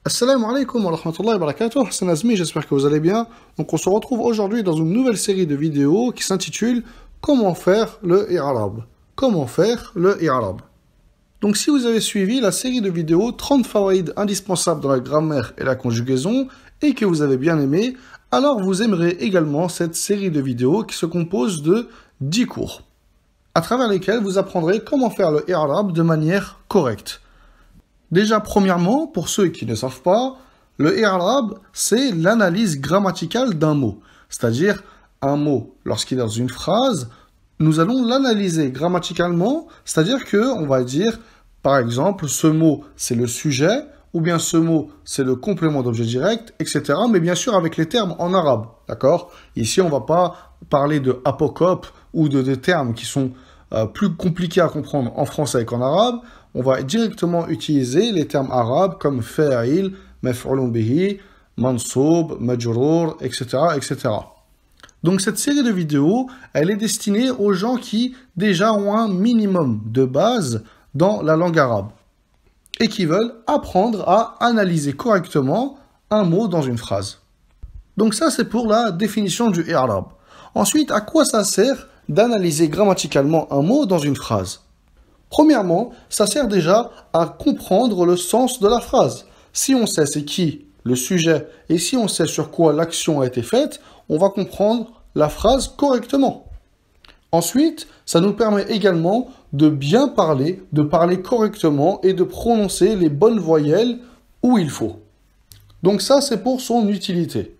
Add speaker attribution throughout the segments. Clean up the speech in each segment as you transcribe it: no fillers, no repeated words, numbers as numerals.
Speaker 1: Assalamu alaikum wa rahmatullahi wa barakatuh, c'est Nazmi, j'espère que vous allez bien. Donc on se retrouve aujourd'hui dans une nouvelle série de vidéos qui s'intitule Comment faire le i'rab. Comment faire le i'rab. Donc si vous avez suivi la série de vidéos 30 fawaïd indispensables dans la grammaire et la conjugaison et que vous avez bien aimé, alors vous aimerez également cette série de vidéos qui se compose de 10 cours, à travers lesquels vous apprendrez comment faire le i'rab de manière correcte. Déjà, premièrement, pour ceux qui ne savent pas, le i'rab, c'est l'analyse grammaticale d'un mot. C'est-à-dire, un mot, lorsqu'il est dans une phrase, nous allons l'analyser grammaticalement, c'est-à-dire qu'on va dire, par exemple, ce mot, c'est le sujet, ou bien ce mot, c'est le complément d'objet direct, etc. Mais bien sûr, avec les termes en arabe, d'accord? Ici, on ne va pas parler de apocope ou de termes qui sont plus compliqués à comprendre en français qu'en arabe. On va directement utiliser les termes arabes comme fa'il, maf'ulun bihi, mansoub, majrour, etc., etc. Donc cette série de vidéos, elle est destinée aux gens qui déjà ont un minimum de base dans la langue arabe et qui veulent apprendre à analyser correctement un mot dans une phrase. Donc ça, c'est pour la définition du i'rab. Ensuite, à quoi ça sert d'analyser grammaticalement un mot dans une phrase? Premièrement, ça sert déjà à comprendre le sens de la phrase. Si on sait c'est qui le sujet et si on sait sur quoi l'action a été faite, on va comprendre la phrase correctement. Ensuite, ça nous permet également de bien parler, de parler correctement et de prononcer les bonnes voyelles où il faut. Donc ça, c'est pour son utilité.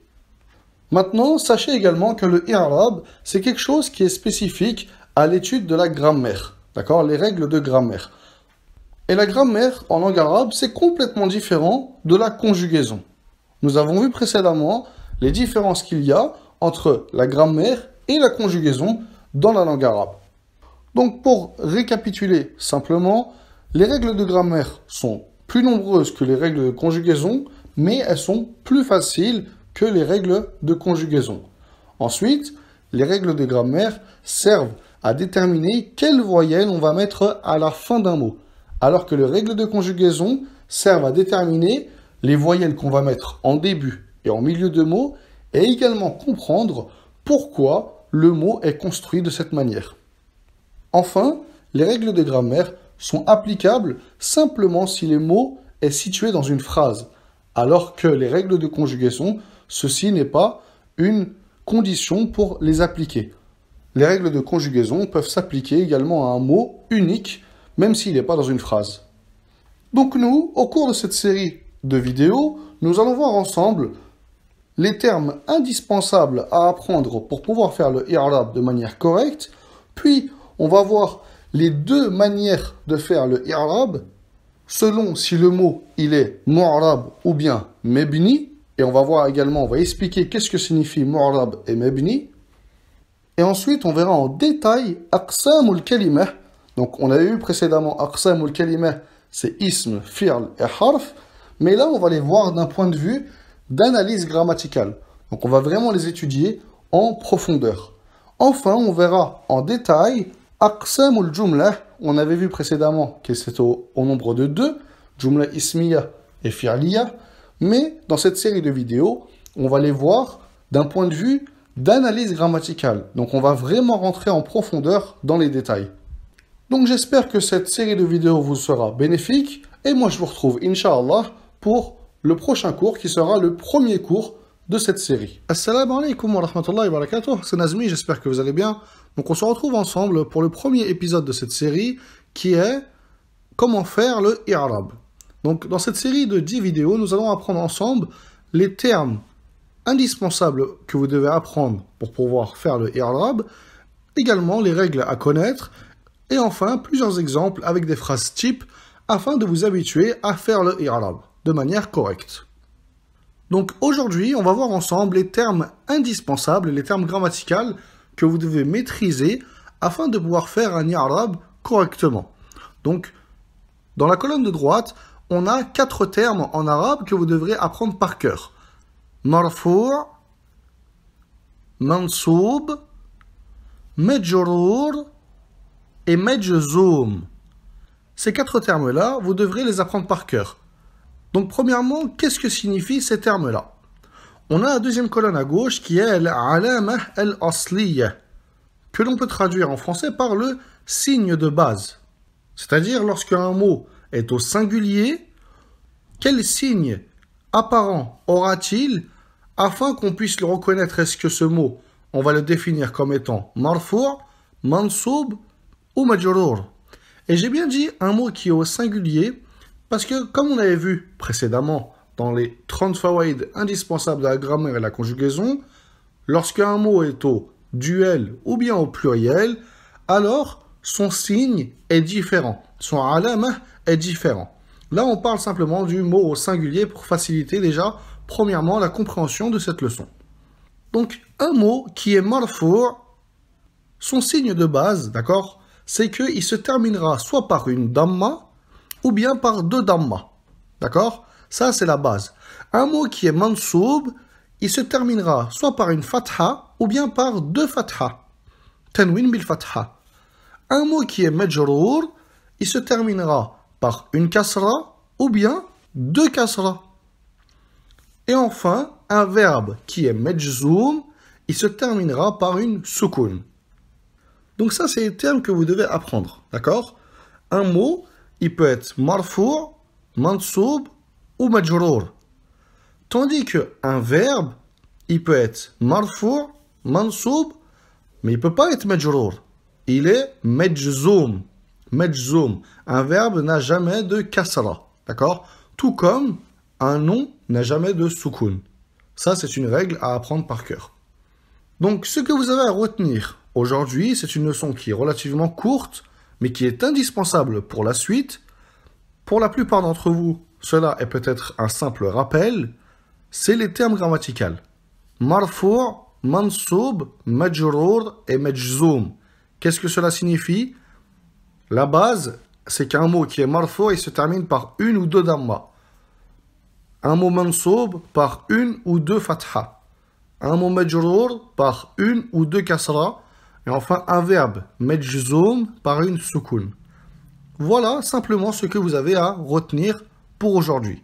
Speaker 1: Maintenant, sachez également que le i'rab, c'est quelque chose qui est spécifique à l'étude de la grammaire. D'accord? Les règles de grammaire. Et la grammaire, en langue arabe, c'est complètement différent de la conjugaison. Nous avons vu précédemment les différences qu'il y a entre la grammaire et la conjugaison dans la langue arabe. Donc, pour récapituler simplement, les règles de grammaire sont plus nombreuses que les règles de conjugaison, mais elles sont plus faciles que les règles de conjugaison. Ensuite, les règles de grammaire servent à déterminer quelle voyelle on va mettre à la fin d'un mot, alors que les règles de conjugaison servent à déterminer les voyelles qu'on va mettre en début et en milieu de mots, et également comprendre pourquoi le mot est construit de cette manière. Enfin, les règles de grammaire sont applicables simplement si le mot est situé dans une phrase, alors que les règles de conjugaison, ceci n'est pas une condition pour les appliquer. Les règles de conjugaison peuvent s'appliquer également à un mot unique, même s'il n'est pas dans une phrase. Donc nous, au cours de cette série de vidéos, nous allons voir ensemble les termes indispensables à apprendre pour pouvoir faire le i'rab de manière correcte, puis on va voir les deux manières de faire le i'rab, selon si le mot il est mu'rab ou bien mebni, et on va voir également, on va expliquer qu'est-ce que signifie mu'rab et mebni. Et ensuite, on verra en détail aqsamul kalimah. Donc, on avait vu précédemment aqsamul kalimah, c'est ism, fi'l et harf. Mais là, on va les voir d'un point de vue d'analyse grammaticale. Donc, on va vraiment les étudier en profondeur. Enfin, on verra en détail aqsamul jumlah. On avait vu précédemment que c'est au nombre de 2, jumla ismiya et fi'liya. Mais dans cette série de vidéos, on va les voir d'un point de vue d'analyse grammaticale. Donc on va vraiment rentrer en profondeur dans les détails. Donc j'espère que cette série de vidéos vous sera bénéfique. Et moi je vous retrouve, Inch'Allah, pour le prochain cours qui sera le premier cours de cette série. Assalamu alaikum wa rahmatullahi wa barakatuh. C'est Nazmi, j'espère que vous allez bien. Donc on se retrouve ensemble pour le premier épisode de cette série qui est Comment faire le i'rab. Donc dans cette série de 10 vidéos, nous allons apprendre ensemble les termes indispensables que vous devez apprendre pour pouvoir faire le i'rab, également les règles à connaître, et enfin plusieurs exemples avec des phrases types afin de vous habituer à faire le i'rab de manière correcte. Donc aujourd'hui, on va voir ensemble les termes indispensables, les termes grammaticaux que vous devez maîtriser afin de pouvoir faire un i'rab correctement. Donc dans la colonne de droite, on a 4 termes en arabe que vous devrez apprendre par cœur. Marfou', mansoub, majrour et majzoum. Ces 4 termes-là, vous devrez les apprendre par cœur. Donc premièrement, qu'est-ce que signifient ces termes-là? On a la deuxième colonne à gauche qui est al-alama al-asliya, que l'on peut traduire en français par le signe de base. C'est-à-dire lorsqu'un mot est au singulier, quel signe apparent aura-t-il afin qu'on puisse le reconnaître? Est-ce que ce mot, on va le définir comme étant marfou', mansoub ou majrour? Et j'ai bien dit un mot qui est au singulier parce que, comme on avait vu précédemment dans les 30 fawaïd indispensables de la grammaire et la conjugaison, lorsqu'un mot est au duel ou bien au pluriel, alors son signe est différent, son alama est différent. Là, on parle simplement du mot au singulier pour faciliter déjà, premièrement, la compréhension de cette leçon. Donc, un mot qui est marfou', son signe de base, d'accord, c'est qu'il se terminera soit par une damma ou bien par deux dammas, d'accord? Ça, c'est la base. Un mot qui est mansoub, il se terminera soit par une fatha ou bien par deux fatha. Tanwin bil fatha. Un mot qui est majrour, il se terminera par une kasra ou bien deux kasra. Et enfin, un verbe qui est majzoum, il se terminera par une soukoun. Donc ça, c'est les termes que vous devez apprendre, d'accord? Un mot, il peut être marfou', mansoub ou majrour. Tandis qu'un verbe, il peut être marfou', mansoub, mais il ne peut pas être majrour. Il est majzoum. Majzoum. Un verbe n'a jamais de kasra, d'accord? Tout comme un nom n'a jamais de soukoun. Ça, c'est une règle à apprendre par cœur. Donc, ce que vous avez à retenir aujourd'hui, c'est une leçon qui est relativement courte, mais qui est indispensable pour la suite. Pour la plupart d'entre vous, cela est peut-être un simple rappel, c'est les termes grammaticaux. Marfou', mansoub, majrour et majzoum. Qu'est-ce que cela signifie? La base, c'est qu'un mot qui est marfou', il se termine par une ou deux damma. Un mot mansoub par une ou deux fatha. Un mot majrour par une ou deux kasra. Et enfin, un verbe majzoum par une soukoun. Voilà simplement ce que vous avez à retenir pour aujourd'hui.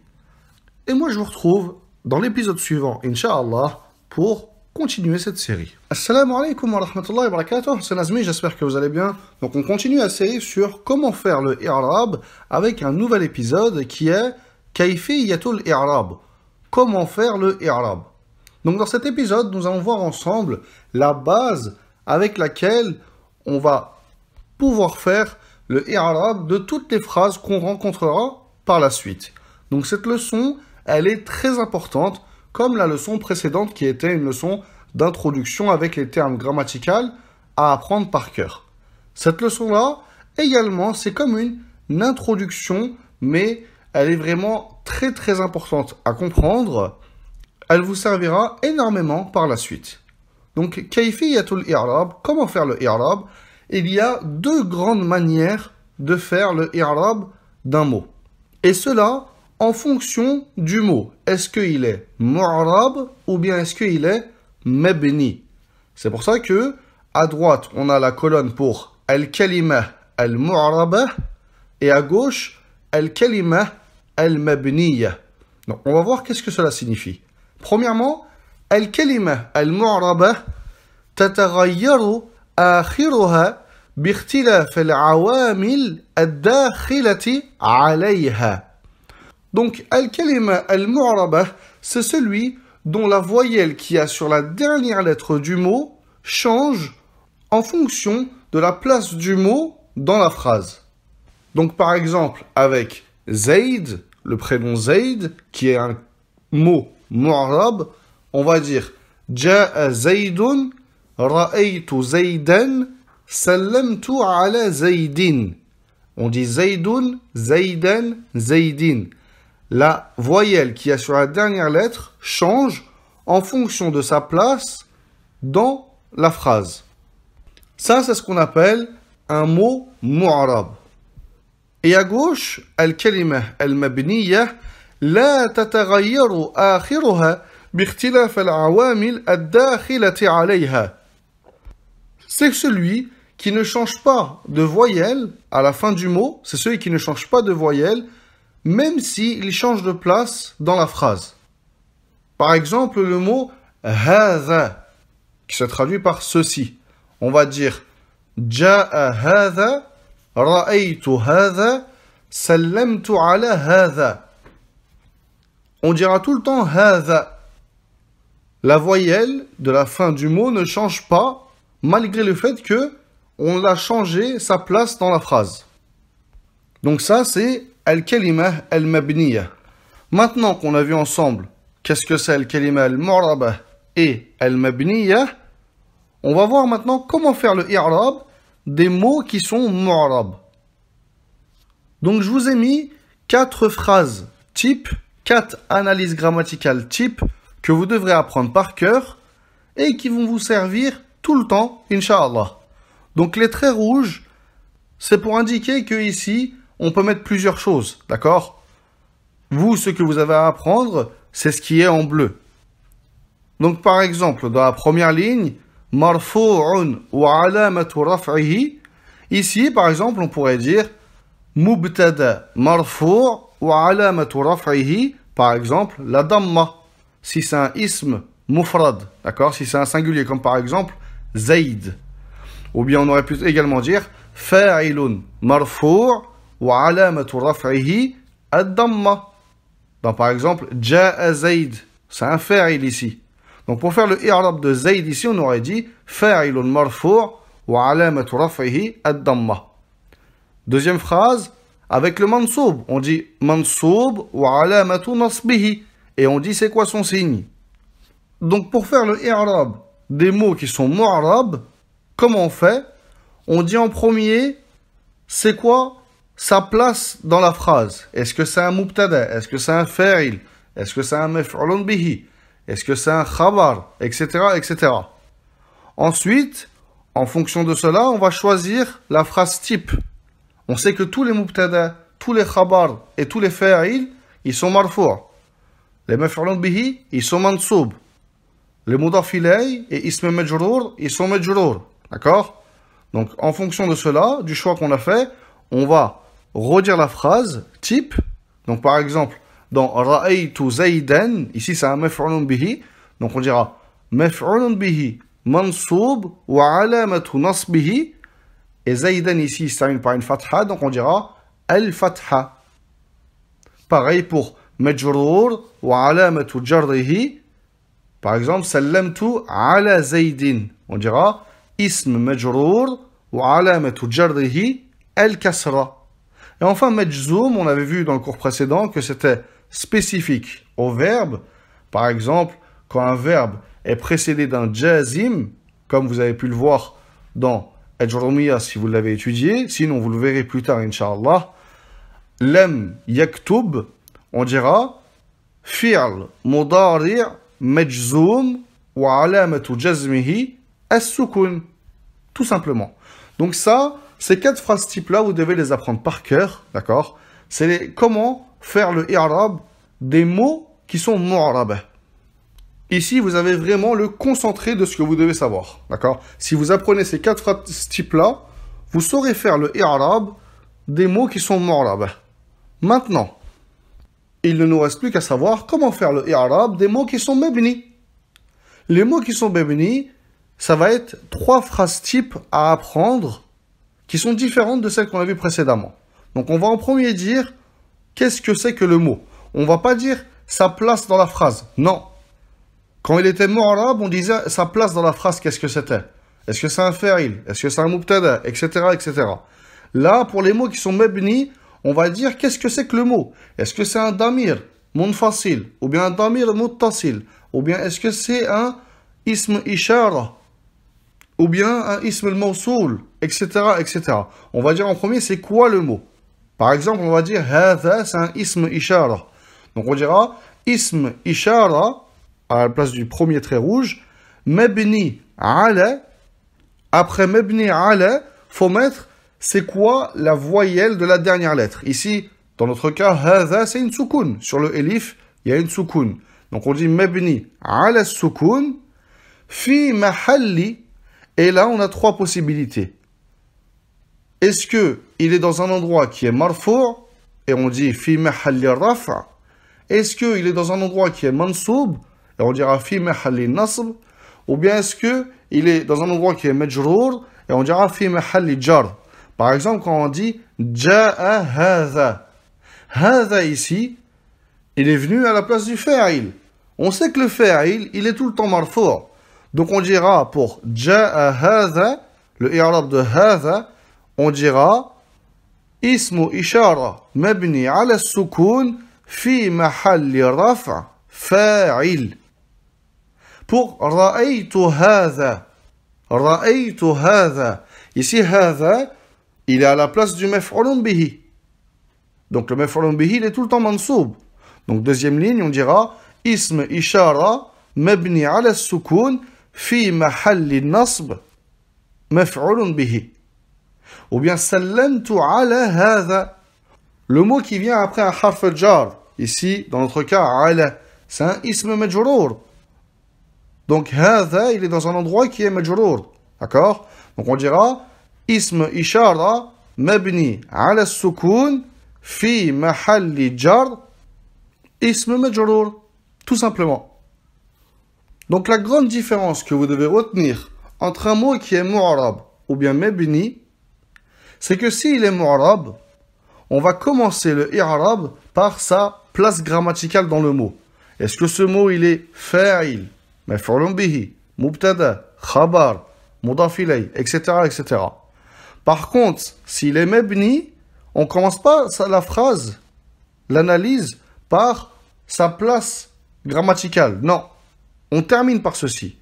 Speaker 1: Et moi, je vous retrouve dans l'épisode suivant, Inch'Allah, pour continuer cette série. Assalamu alaikum wa rahmatullahi wa barakatuh. C'est Nazmi, j'espère que vous allez bien. Donc, on continue la série sur comment faire le i'rab avec un nouvel épisode qui est Kayfiyatul i'rab. Comment faire le i'rab. Donc, dans cet épisode, nous allons voir ensemble la base avec laquelle on va pouvoir faire le i'rab de toutes les phrases qu'on rencontrera par la suite. Donc cette leçon, elle est très importante, comme la leçon précédente qui était une leçon d'introduction avec les termes grammaticaux à apprendre par cœur. Cette leçon-là, également, c'est comme une introduction, mais elle est vraiment très très importante à comprendre. Elle vous servira énormément par la suite. Donc, kayfiyatul i'rab, comment faire le i'rab? Il y a deux grandes manières de faire le i'rab d'un mot. Et cela en fonction du mot. Est-ce qu'il est mu'rab ou bien est-ce qu'il est mabni? C'est pour ça que à droite, on a la colonne pour al-kalima al-mu'raba et à gauche, al-kalima al-mabniya. Donc, on va voir qu'est-ce que cela signifie. Premièrement, al-kalima al-mu'raba tatagayyaru آخرها باختلاف العوامل الداخلة عليها. Donc, al-kalima al-mu'raba, c'est celui dont la voyelle qui a sur la dernière lettre du mot change en fonction de la place du mot dans la phrase. Donc, par exemple, avec Zayd, le prénom Zayd, qui est un mot mu'rab, on va dire Ja'a Zaydun, Ra'aytu Zaydan, Sallamtu ala Zaydin. On dit Zaydun, Zaydan, Zaydin. La voyelle qui a sur la dernière lettre change en fonction de sa place dans la phrase. Ça, c'est ce qu'on appelle un mot mu'rab. Et à gauche, al-kalima al-mabniya la tatagayyaru akhiruha bikhtilaf al-awamil ad-dakhilati alayha. C'est celui qui ne change pas de voyelle à la fin du mot, c'est celui qui ne change pas de voyelle même s'il change de place dans la phrase. Par exemple, le mot hadha, qui se traduit par ceci. On va dire ja'a hadha, ra'aytu hadha, sallamtu ala hadha. On dira tout le temps hadha. La voyelle de la fin du mot ne change pas, malgré le fait que on a changé sa place dans la phrase. Donc ça, c'est al-kalima al-mabniya. Maintenant qu'on a vu ensemble qu'est-ce que c'est al-kalima al-mu'raba et al-mabniya, on va voir maintenant comment faire le i'rab des mots qui sont mu'rab. Donc je vous ai mis 4 phrases type, 4 analyses grammaticales type que vous devrez apprendre par cœur et qui vont vous servir tout le temps, Inch'Allah. Donc les traits rouges, c'est pour indiquer que ici, on peut mettre plusieurs choses, d'accord? Vous, ce que vous avez à apprendre, c'est ce qui est en bleu. Donc par exemple, dans la première ligne, marfu'un wa alamatu raf'ihi. Ici, par exemple, on pourrait dire mubtada marfu' wa alamatu raf'ihi. Par exemple, la damma. Si c'est un ism mufrad, d'accord? Si c'est un singulier, comme par exemple Zayd. Ou bien on aurait pu également dire fa'ilun marfu' wa alamatu raf'ihi ad-damma. Donc par exemple ja'a Zayd, c'est un fa'il ici. Donc pour faire le i'rab de Zayd ici, on aurait dit fa'ilun marfu' wa alamatu raf'ihi ad-damma. Deuxième phrase, avec le mansoub, on dit mansoub wa alamatu nasbihi. Et on dit c'est quoi son signe. Donc pour faire le i'rab des mots qui sont mu'rab, comment on fait? On dit en premier, c'est quoi sa place dans la phrase? Est-ce que c'est un mubtada? Est-ce que c'est un fa'il? Est-ce que c'est un maf'ulun bihi? Est-ce que c'est un khabar? Etc., etc. Ensuite, en fonction de cela, on va choisir la phrase type. On sait que tous les mubtada, tous les khabar et tous les fa'il, ils sont marfu'. Les maf'ulun bihi, ils sont mansoub. Les mudaf ilay et ism majrour, ils sont majrour. D'accord? Donc, en fonction de cela, du choix qu'on a fait, on va redire la phrase type. Donc, par exemple, dans ra'aytu Zaydan, ici c'est un maf'ulun bihi. Donc, on dira maf'ulun bihi mansoub wa alamatu nasbihi. Et Zaydan ici, il se termine par une fatha. Donc, on dira al-fatha. Pareil pour majrour wa alamatu jarrihi. Par exemple, sallamtu ala Zaydin. On dira ism majrour wa alamatu jarrihi al-kasra. Et enfin, majzoum, on avait vu dans le cours précédent que c'était spécifique au verbe. Par exemple, quand un verbe est précédé d'un jazim, comme vous avez pu le voir dans Ajrumiya si vous l'avez étudié, sinon vous le verrez plus tard, Inch'Allah. Lam yaktub, on dira fi'l mudari' majzoum wa alamatu jazmihi as-sukun. Tout simplement. Donc ça, ces 4 phrases types-là, vous devez les apprendre par cœur, d'accord? C'est comment faire le i'rab des mots qui sont mu'rab. Ici, vous avez vraiment le concentré de ce que vous devez savoir, d'accord? Si vous apprenez ces 4 phrases types-là, vous saurez faire le i'rab des mots qui sont mu'rab. Maintenant, il ne nous reste plus qu'à savoir comment faire le i'rab des mots qui sont mabni. Les mots qui sont mabni, ça va être 3 phrases types à apprendre qui sont différentes de celles qu'on a vues précédemment. Donc on va en premier dire qu'est-ce que c'est que le mot. On va pas dire sa place dans la phrase. Non. Quand il était mu'rab, on disait sa place dans la phrase, qu'est-ce que c'était? Est-ce que c'est un fa'il? Est-ce que c'est un mubtada? Etc., etc. Là, pour les mots qui sont mabni, on va dire qu'est-ce que c'est que le mot. Est-ce que c'est un damir munfasil? Ou bien un damir muttasil? Ou bien est-ce que c'est un ism ishara? Ou bien un ism al-mawsoul? Etc., etc. On va dire en premier, c'est quoi le mot? Par exemple, on va dire hadha, c'est un ism ishara. Donc on dira ism ishara, à la place du premier trait rouge, mabni ala. Après mabni ala, faut mettre c'est quoi la voyelle de la dernière lettre. Ici, dans notre cas, hadha, c'est une soukoun. Sur le elif, il y a une soukoun. Donc on dit mabni ala soukoun, fi mahalli. Et là, on a 3 possibilités. Est-ce qu'il est dans un endroit qui est marfou', et on dit fi mahalli raf', est-ce qu'il est dans un endroit qui est mansoub et on dira fi mahalli nasb, ou bien est-ce qu'il est dans un endroit qui est majrour et on dira fi mahalli jar. Par exemple, quand on dit ja'a hadha, hadha ici, il est venu à la place du fa'il. On sait que le fa'il, il est tout le temps marfou'. Donc on dira pour ja'a hadha, le i'rab de hadha, on dira ismu ishara mabni ala sukun fi mahalli raf' fa'il. Pour ra'aytu hadha, ra'aytu hadha, ici hadha, il est à la place du maf'ulun bihi. Donc le maf'ulun bihi, il est tout le temps mansoub. Donc deuxième ligne, on dira ism ishara mabni ala sukun fi mahalli nasb maf'ulun bihi. Ou bien sallamtu ala hadha. Le mot qui vient après un harf jar, ici dans notre cas ala, c'est un ism majrour. Donc hadha, il est dans un endroit qui est majrour. D'accord? Donc on dira ism ishara mabni ala sukun fi mahalli jar ism majrour, tout simplement. Donc la grande différence que vous devez retenir entre un mot qui est mu'arab ou bien mabni, c'est que s'il est mu'arab, on va commencer le i'rab par sa place grammaticale dans le mot. Est-ce que ce mot il est fa'il, maf'ulun bihi, mubtada, khabar, mudaf ilay, etc., etc. Par contre, s'il est mabni, on commence pas la phrase, l'analyse, par sa place grammaticale. Non, on termine par ceci.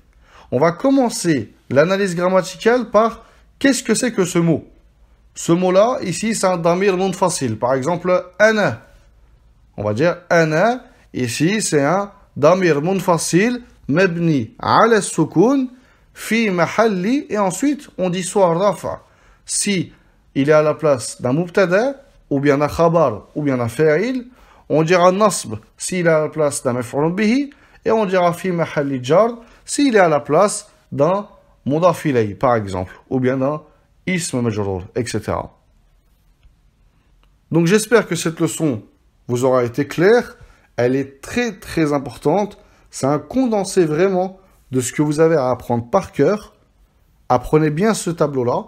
Speaker 1: On va commencer l'analyse grammaticale par qu'est-ce que c'est que ce mot. Ce mot-là, ici, c'est un damir non facile. Par exemple, ana. On va dire ana. Ici, c'est un damir non facile, mabni ala sukun, fi mahalli. Et ensuite, on dit soit rafa. Si il est à la place d'un mubtada, ou bien d'un khabar, ou bien d'un fa'il, on dira nasb s'il est à la place d'un maf'ulun bihi, et on dira fi mahalli jar s'il est à la place d'un mudaf ilay, par exemple, ou bien d'un ism majrour, etc. Donc j'espère que cette leçon vous aura été claire. Elle est très très importante. C'est un condensé vraiment de ce que vous avez à apprendre par cœur. Apprenez bien ce tableau-là.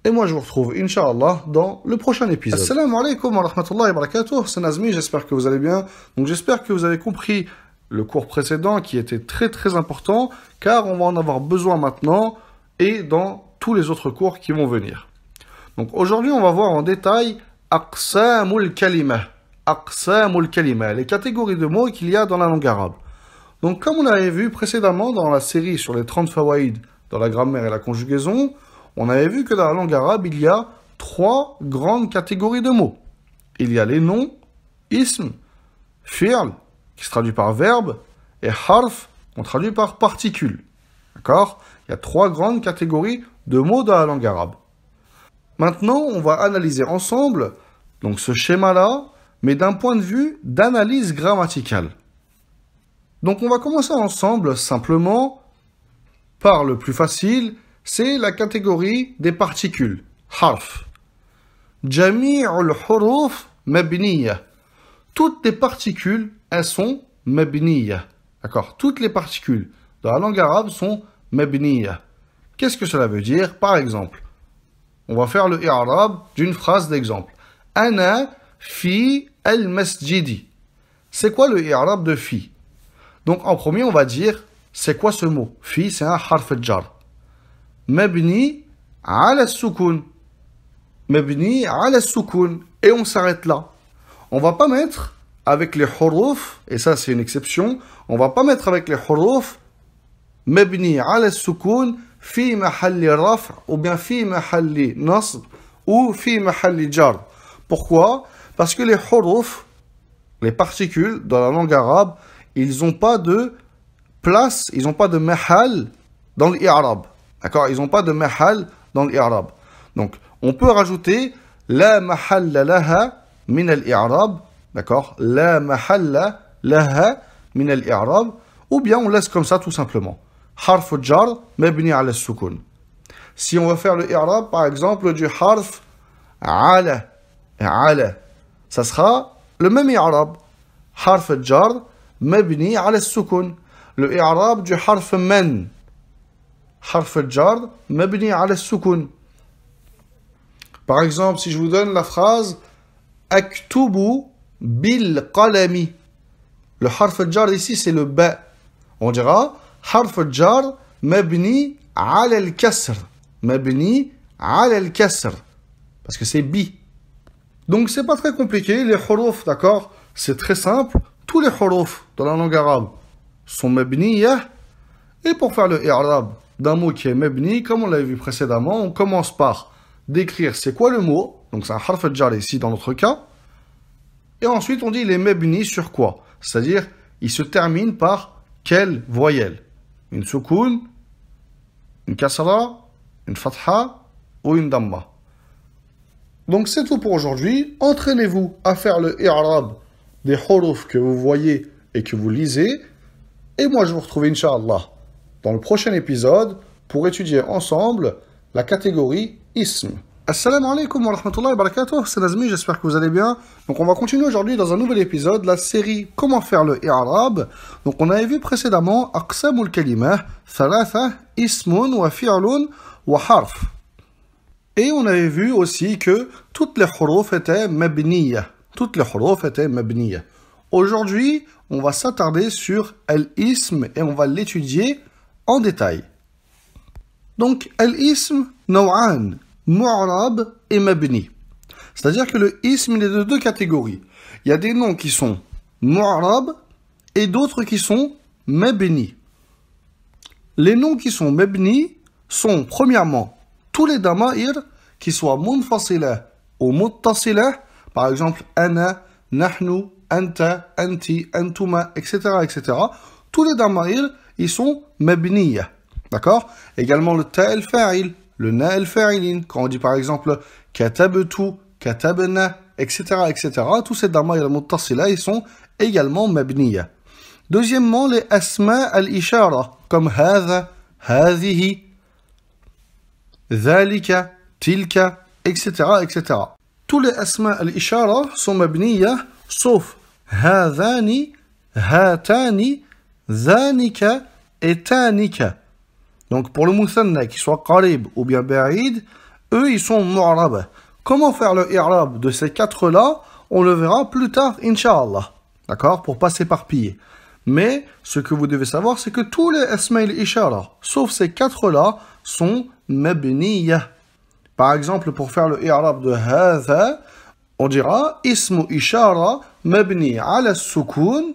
Speaker 1: Et moi, je vous retrouve, Inch'Allah, dans le prochain épisode. Assalamu alaikum wa rahmatullahi wa barakatuh. C'est Nazmi, j'espère que vous allez bien. Donc, j'espère que vous avez compris le cours précédent qui était très très important, car on va en avoir besoin maintenant et dans tous les autres cours qui vont venir. Donc, aujourd'hui, on va voir en détail Aqsamul kalima. Aqsamul kalima, les catégories de mots qu'il y a dans la langue arabe. Donc, comme on l'avait vu précédemment dans la série sur les 30 fawaïd dans la grammaire et la conjugaison, on avait vu que dans la langue arabe, il y a 3 grandes catégories de mots. Il y a les noms, ism, fi'l, qui se traduit par verbe, et harf, qu'on traduit par particule. D'accord? Il y a 3 grandes catégories de mots dans la langue arabe. Maintenant, on va analyser ensemble donc ce schéma-là, mais d'un point de vue d'analyse grammaticale. Donc on va commencer ensemble simplement par le plus facile, c'est la catégorie des particules, harf. Jami'ul huruf mabniya. Toutes les particules, elles sont mabniya. D'accord? Toutes les particules dans la langue arabe sont mabniya. Qu'est-ce que cela veut dire? Par exemple, on va faire le i'rab d'une phrase d'exemple. Ana fi al-masjidi. C'est quoi le i'rab de fi? Donc en premier, on va dire, c'est quoi ce mot? Fi, c'est un harf jar. Mabni ala sukun. Mabni ala sukun. Et on s'arrête là. On va pas mettre avec les huruf, et ça c'est une exception, on va pas mettre avec les huruf mabni ala sukun fi mahalli raf' ou bien fi mahalli nasb ou fi mahalli jar. Pourquoi? Parce que les huruf, les particules dans la langue arabe, ils n'ont pas de place, ils n'ont pas de mahal dans l'irab. D'accord? Ils n'ont pas de mahal dans l'irab. Donc, on peut rajouter la mahalla laha min al-i'rab. D'accord? La mahalla laha min al-i'rab. Ou bien on laisse comme ça tout simplement. Harf jar mabni ala sukun. Si on va faire le i'rab, par exemple, du harf ala. Ala. ça sera le même i'rab. Harf al-jar mabni ala al-sukun. Le i'rab du harf man. Harf al-jar mabni ala al-sukun. Par exemple, si je vous donne la phrase aktubu bil qalami. Le harf al-jar ici, c'est le ba. On dira harf al-jar mabni ala al-kasr. Mabni ala al-kasr. Parce que c'est bi. Donc, c'est pas très compliqué. Les huruf, d'accord? C'est très simple. Tous les huruf dans la langue arabe sont mabniyah. Et pour faire le i'rab d'un mot qui est mabni, comme on l'avait vu précédemment, on commence par décrire c'est quoi le mot. Donc, c'est un harf al-jar ici dans notre cas. Et ensuite, on dit il est mabni sur quoi? C'est-à-dire, il se termine par quelle voyelle? Une soukoun, une kasra, une fatha ou une damma. Donc c'est tout pour aujourd'hui. Entraînez-vous à faire le i'rab des huruf que vous voyez et que vous lisez. Et moi je vous retrouve Inch'Allah dans le prochain épisode pour étudier ensemble la catégorie ism. Assalamu alaikum wa rahmatullahi wa barakatuh, c'est Nazmi, j'espère que vous allez bien. Donc on va continuer aujourd'hui dans un nouvel épisode, la série Comment faire le i'rab. Donc on avait vu précédemment Aqsamul kalimah, thalatha, ismun wa fi'lun wa harf. Et on avait vu aussi que toutes les huruf étaient mabniyah. Toutes les huruf étaient mabniyah. Aujourd'hui, on va s'attarder sur al-ism et on va l'étudier en détail. Donc, al-ism, naw'an, mu'rab et mabni. C'est-à-dire que le ism, il est de deux catégories. Il y a des noms qui sont mu'rab et d'autres qui sont mabni. Les noms qui sont mabni sont, premièrement, tous les dama'ir qui soient munfasilah ou muttasilah, par exemple ana, nahnu, anta, anti, antuma, etc., etc. Tous les dama'ir, ils sont mabniyah. D'accord? Également le ta al-fa'il, le na al-fa'ilin. Quand on dit par exemple katabtu, katabna, etc., etc. Tous ces dama'ir muttasilah, ils sont également mabniyah. Deuxièmement, les asma al-ishara, comme hadha, hadhihi, dhalika, tilka, etc., etc. Tous les asma al-ishara sont mabniyah, sauf hadhani, hatani, dhanika et tanika. Donc pour le muthanna, qui soit qarib ou bien ba'id, eux ils sont mu'rab. Comment faire le i'rab de ces quatre-là? On le verra plus tard, Inch'Allah. D'accord? Pour pas s'éparpiller. Mais ce que vous devez savoir, c'est que tous les asma al-ishara, sauf ces quatre-là, sont mabniyah. Par exemple, pour faire le i'rab de hadha, on dira ismu ishara mabni ala sukun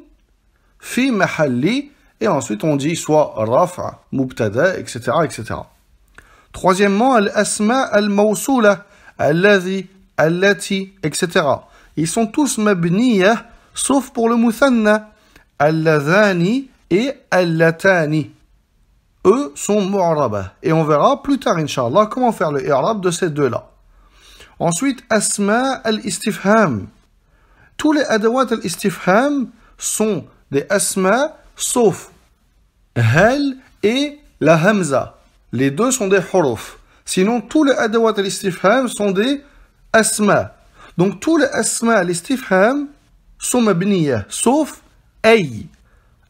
Speaker 1: fi mahalli, et ensuite on dit soit raf'a, mubtada, etc., etc. Troisièmement, al-asma al-mawsoula, alladhi, allati, etc. Ils sont tous mabniyah, sauf pour le muthanna, alladhani et allatani. Eux sont mu'rabah. Et on verra plus tard, Inch'Allah, comment faire le i'rab de ces deux-là. Ensuite, asma al-istifham. Tous les adawat al-istifham sont des asma, sauf hal et la hamza. Les deux sont des huruf. Sinon, tous les adawat al-istifham sont des asma. Donc, tous les asma al-istifham sont mabniyah, sauf ay.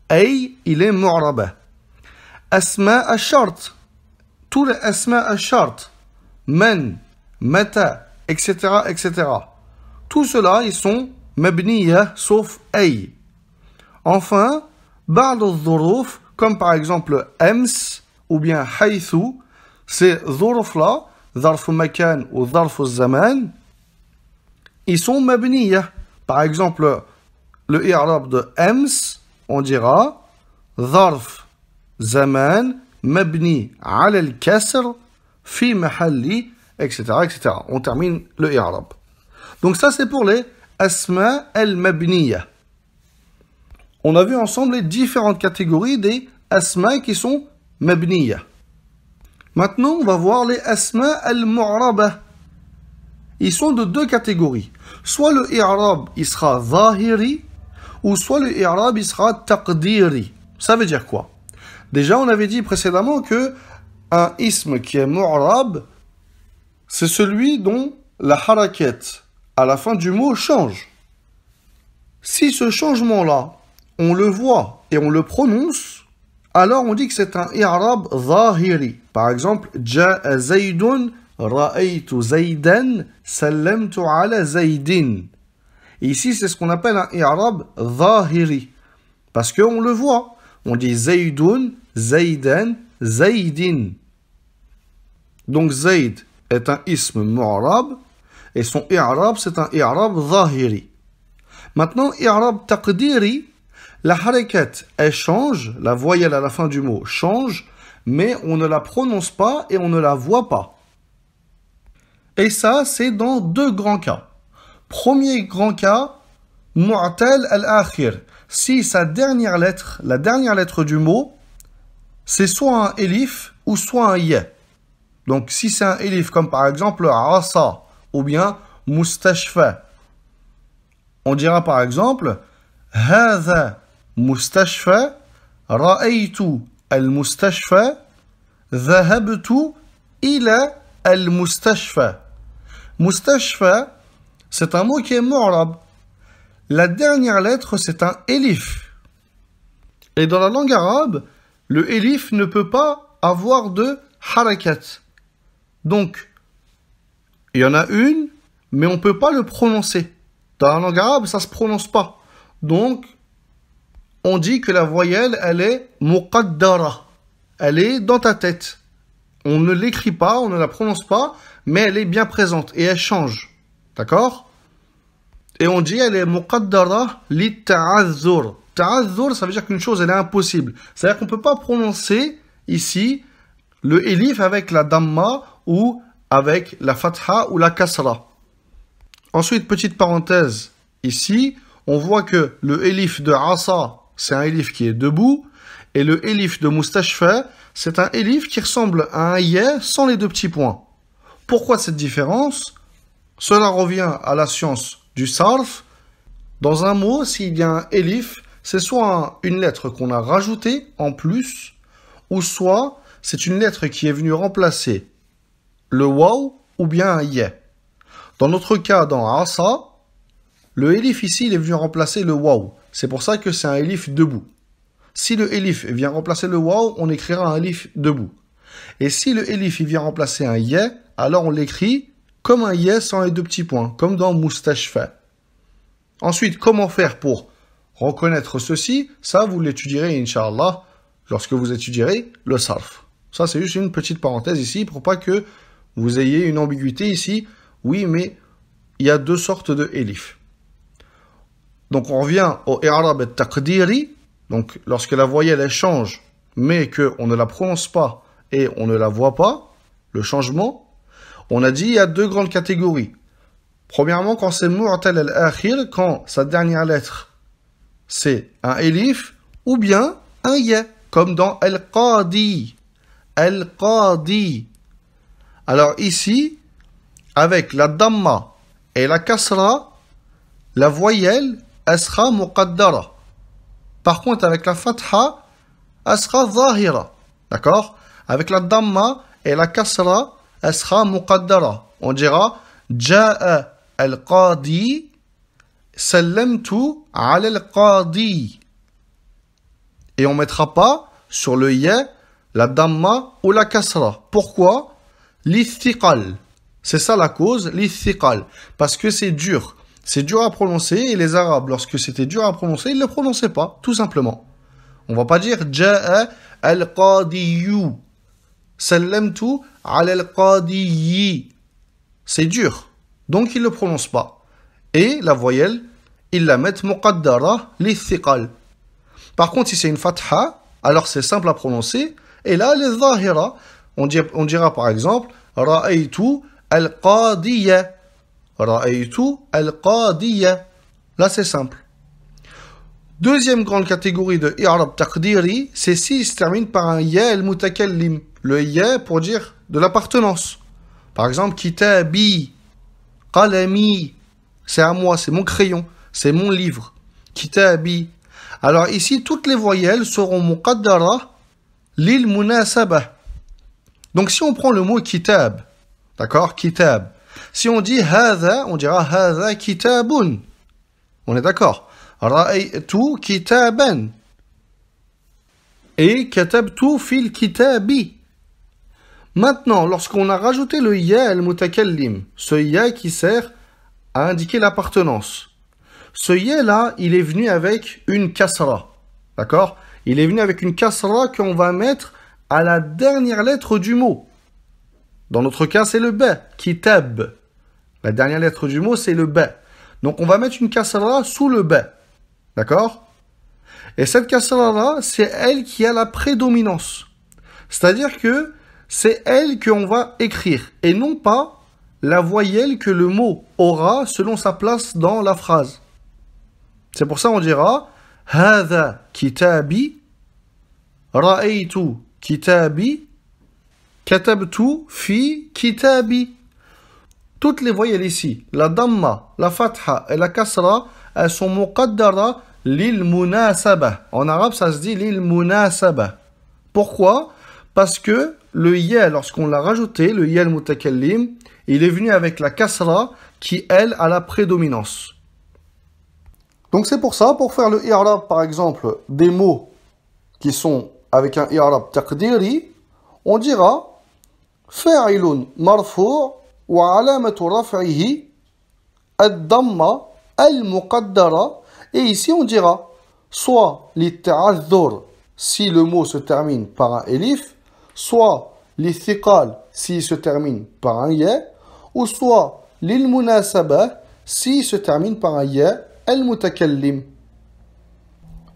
Speaker 1: Ay, il est mu'rabah. Asma al-shart. Tous les asma al-shart. Man, mata, etc., etc. Tout cela, ils sont mabniyah, sauf ay. Enfin, ba'd al-dhuruf, comme par exemple ems ou bien haythu, ces dhuruf-là, dharf makan ou dharf zaman, ils sont mabniyah. Par exemple, le i'rab de ems, on dira dharf zaman mabni ala al-kasr fi mahalli, etc., etc. On termine le i'rab. Donc ça, c'est pour les asma al-mabniyah. On a vu ensemble les différentes catégories des asma qui sont mabniyah. Maintenant, on va voir les asma al-mu'rabah. Ils sont de deux catégories. Soit le i'rab, il sera zahiri, ou soit le i'rab, il sera taqdiri. Ça veut dire quoi? Déjà, on avait dit précédemment que un ism qui est mu'rab, c'est celui dont la harakat à la fin du mot change. Si ce changement-là, on le voit et on le prononce, alors on dit que c'est un i'rab zahiri. Par exemple, Ja'a Zaydun, ra'aytu Zaydan, sallamtu ala Zaydin. Et ici, c'est ce qu'on appelle un i'rab zahiri. Parce qu'on le voit. On dit Zaydun, Zaydan, Zaydin. Donc Zayd est un ism mu'rab et son i'rab c'est un i'rab zahiri. Maintenant, i'rab taqdiri, la harakat elle change, la voyelle à la fin du mot change, mais on ne la prononce pas et on ne la voit pas. Et ça, c'est dans deux grands cas. Premier grand cas, mu'tal al-akhir. Si sa dernière lettre, la dernière lettre du mot, c'est soit un elif ou soit un ya. Donc si c'est un elif comme par exemple asa ou bien mustashfa, on dira par exemple hadha mustashfa, ra'aytu al-mustashfa, dhahabtu ila al-mustashfa. Mustashfa, c'est un mot qui est mu'rab. La dernière lettre, c'est un elif. Et dans la langue arabe, le elif ne peut pas avoir de harakat. Donc, il y en a une, mais on ne peut pas le prononcer. Dans la langue arabe, ça ne se prononce pas. Donc, on dit que la voyelle, elle est muqaddara. Elle est dans ta tête. On ne l'écrit pas, on ne la prononce pas, mais elle est bien présente et elle change. D'accord ? Et on dit elle est muqaddara li ta'azzur. Ta'azzur, ça veut dire qu'une chose elle est impossible. C'est-à-dire qu'on ne peut pas prononcer ici le elif avec la damma ou avec la fatha ou la kasra. Ensuite, petite parenthèse, ici, on voit que le elif de asa, c'est un elif qui est debout, et le elif de mustashfa, c'est un elif qui ressemble à un ya sans les deux petits points. Pourquoi cette différence? Cela revient à la science du sarf. Dans un mot, s'il y a un elif, c'est soit une lettre qu'on a rajoutée en plus, ou soit c'est une lettre qui est venue remplacer le waw ou bien un ya. Dans notre cas, dans asa, le elif ici, il est venu remplacer le waw. C'est pour ça que c'est un elif debout. Si le elif vient remplacer le waw, on écrira un elif debout. Et si le elif il vient remplacer un ya, alors on l'écrit comme un ya sans les deux petits points, comme dans mustashfa. Ensuite, comment faire pour reconnaître ceci? Ça, vous l'étudierez, Inch'Allah, lorsque vous étudierez le sarf. Ça, c'est juste une petite parenthèse ici, pour pas que vous ayez une ambiguïté ici. Oui, mais il y a deux sortes de elif. Donc, on revient au i'rab al-taqdiri. Donc, lorsque la voyelle, elle change, mais qu'on ne la prononce pas et on ne la voit pas, le changement, on a dit il y a deux grandes catégories. Premièrement, quand c'est mu'tal al-akhir, quand sa dernière lettre, c'est un elif ou bien un ya, comme dans al-qadi. Al-qadi. Alors ici, avec la damma et la kasra, la voyelle, elle sera muqaddara. Par contre, avec la fatha, elle sera zahira. D'accord? Avec la damma et la kasra, elle sera muqaddara. On dira Ja'a al-qadi, sallamtu ala al-qadi. Et on ne mettra pas sur le ya la damma ou la kasra. Pourquoi? L'ithiqal. C'est ça la cause, l'ithiqal. Parce que c'est dur. C'est dur à prononcer et les Arabes, lorsque c'était dur à prononcer, ils ne le prononçaient pas, tout simplement. On ne va pas dire Ja'a al-qadiyu. Sallamtu ala al-qadiyi. C'est dur. Donc ils ne le prononcent pas. Et la voyelle, ils la mettent muqaddara l'ithiqal. Par contre, si c'est une fatha, alors c'est simple à prononcer. Et là, les zahira, on dira par exemple Ra'aytu al-qadiyya. Ra'aytu al-qadiyya. Là, c'est simple. Deuxième grande catégorie de i'rab taqdiri, c'est s'il se termine par un ya al-mutakallim. Le ya pour dire de l'appartenance. Par exemple, kitabi, qalami, c'est à moi, c'est mon crayon, c'est mon livre. Kitabi. Alors ici, toutes les voyelles seront muqaddara lil munasabah. Donc si on prend le mot kitab, d'accord, kitab. Si on dit hadha, on dira hadha kitabun. On est d'accord. Ra'aytu kitaban. Et katabtu fil kitabi. Maintenant, lorsqu'on a rajouté le ya al-mutakallim, ce ya qui sert à indiquer l'appartenance, ce ya là, il est venu avec une kasra. D'accord? Il est venu avec une kasra qu'on va mettre à la dernière lettre du mot. Dans notre cas, c'est le ba, kitab. La dernière lettre du mot, c'est le ba. Donc, on va mettre une kasra sous le ba. D'accord? Et cette kasra-là, c'est elle qui a la prédominance. C'est-à-dire que c'est elle qu'on va écrire et non pas la voyelle que le mot aura selon sa place dans la phrase. C'est pour ça qu'on dira Hada kitabi, ra'aytu kitabi, katabtu fi kitabi. Toutes les voyelles ici, la damma, la fatha et la kasra, elles sont muqaddara lil munasaba. En arabe, ça se dit lil munasaba. Pourquoi? Parce que le ya, lorsqu'on l'a rajouté, le ya al-mutakallim, il est venu avec la kasra qui, elle, a la prédominance. Donc c'est pour ça, pour faire le i'rab, par exemple, des mots qui sont avec un i'rab taqdiri, on dira fa'ilun marfu' wa alamatu raf'ihi ad-damma al-muqaddara. Et ici on dira soit li ta'adhur si le mot se termine par un elif, soit l'ithiqal s'il se termine par un ya, ou soit lil munasaba s'il se termine par un ya al-mutakallim.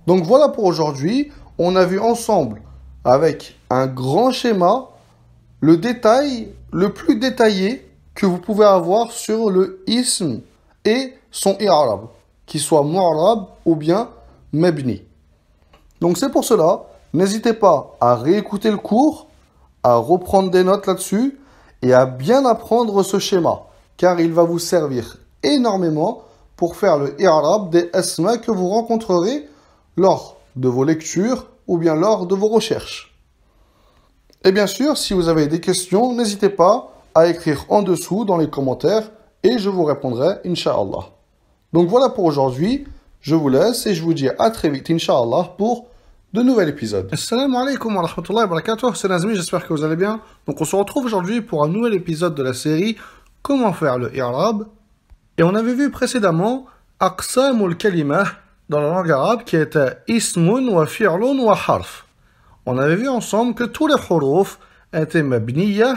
Speaker 1: Donc voilà pour aujourd'hui, on a vu ensemble avec un grand schéma le détail le plus détaillé que vous pouvez avoir sur le ism et son i'rab, qu'il soit mu'rab ou bien mabni. Donc c'est pour cela, n'hésitez pas à réécouter le cours, à reprendre des notes là-dessus et à bien apprendre ce schéma, car il va vous servir énormément pour faire le i'rab des asma que vous rencontrerez lors de vos lectures ou bien lors de vos recherches. Et bien sûr, si vous avez des questions, n'hésitez pas à écrire en dessous dans les commentaires et je vous répondrai, Inch'Allah. Donc voilà pour aujourd'hui, je vous laisse et je vous dis à très vite, Inch'Allah, pour de nouvel épisode. Assalamu alaikum wa rahmatullahi wa barakatuh, c'est Nazmi, j'espère que vous allez bien. Donc on se retrouve aujourd'hui pour un nouvel épisode de la série Comment faire le i'rab. Et on avait vu précédemment Aqsamul kalimah dans la langue arabe qui était ismun wa fi'lun wa harf. On avait vu ensemble que tous les huruf étaient mabniyah.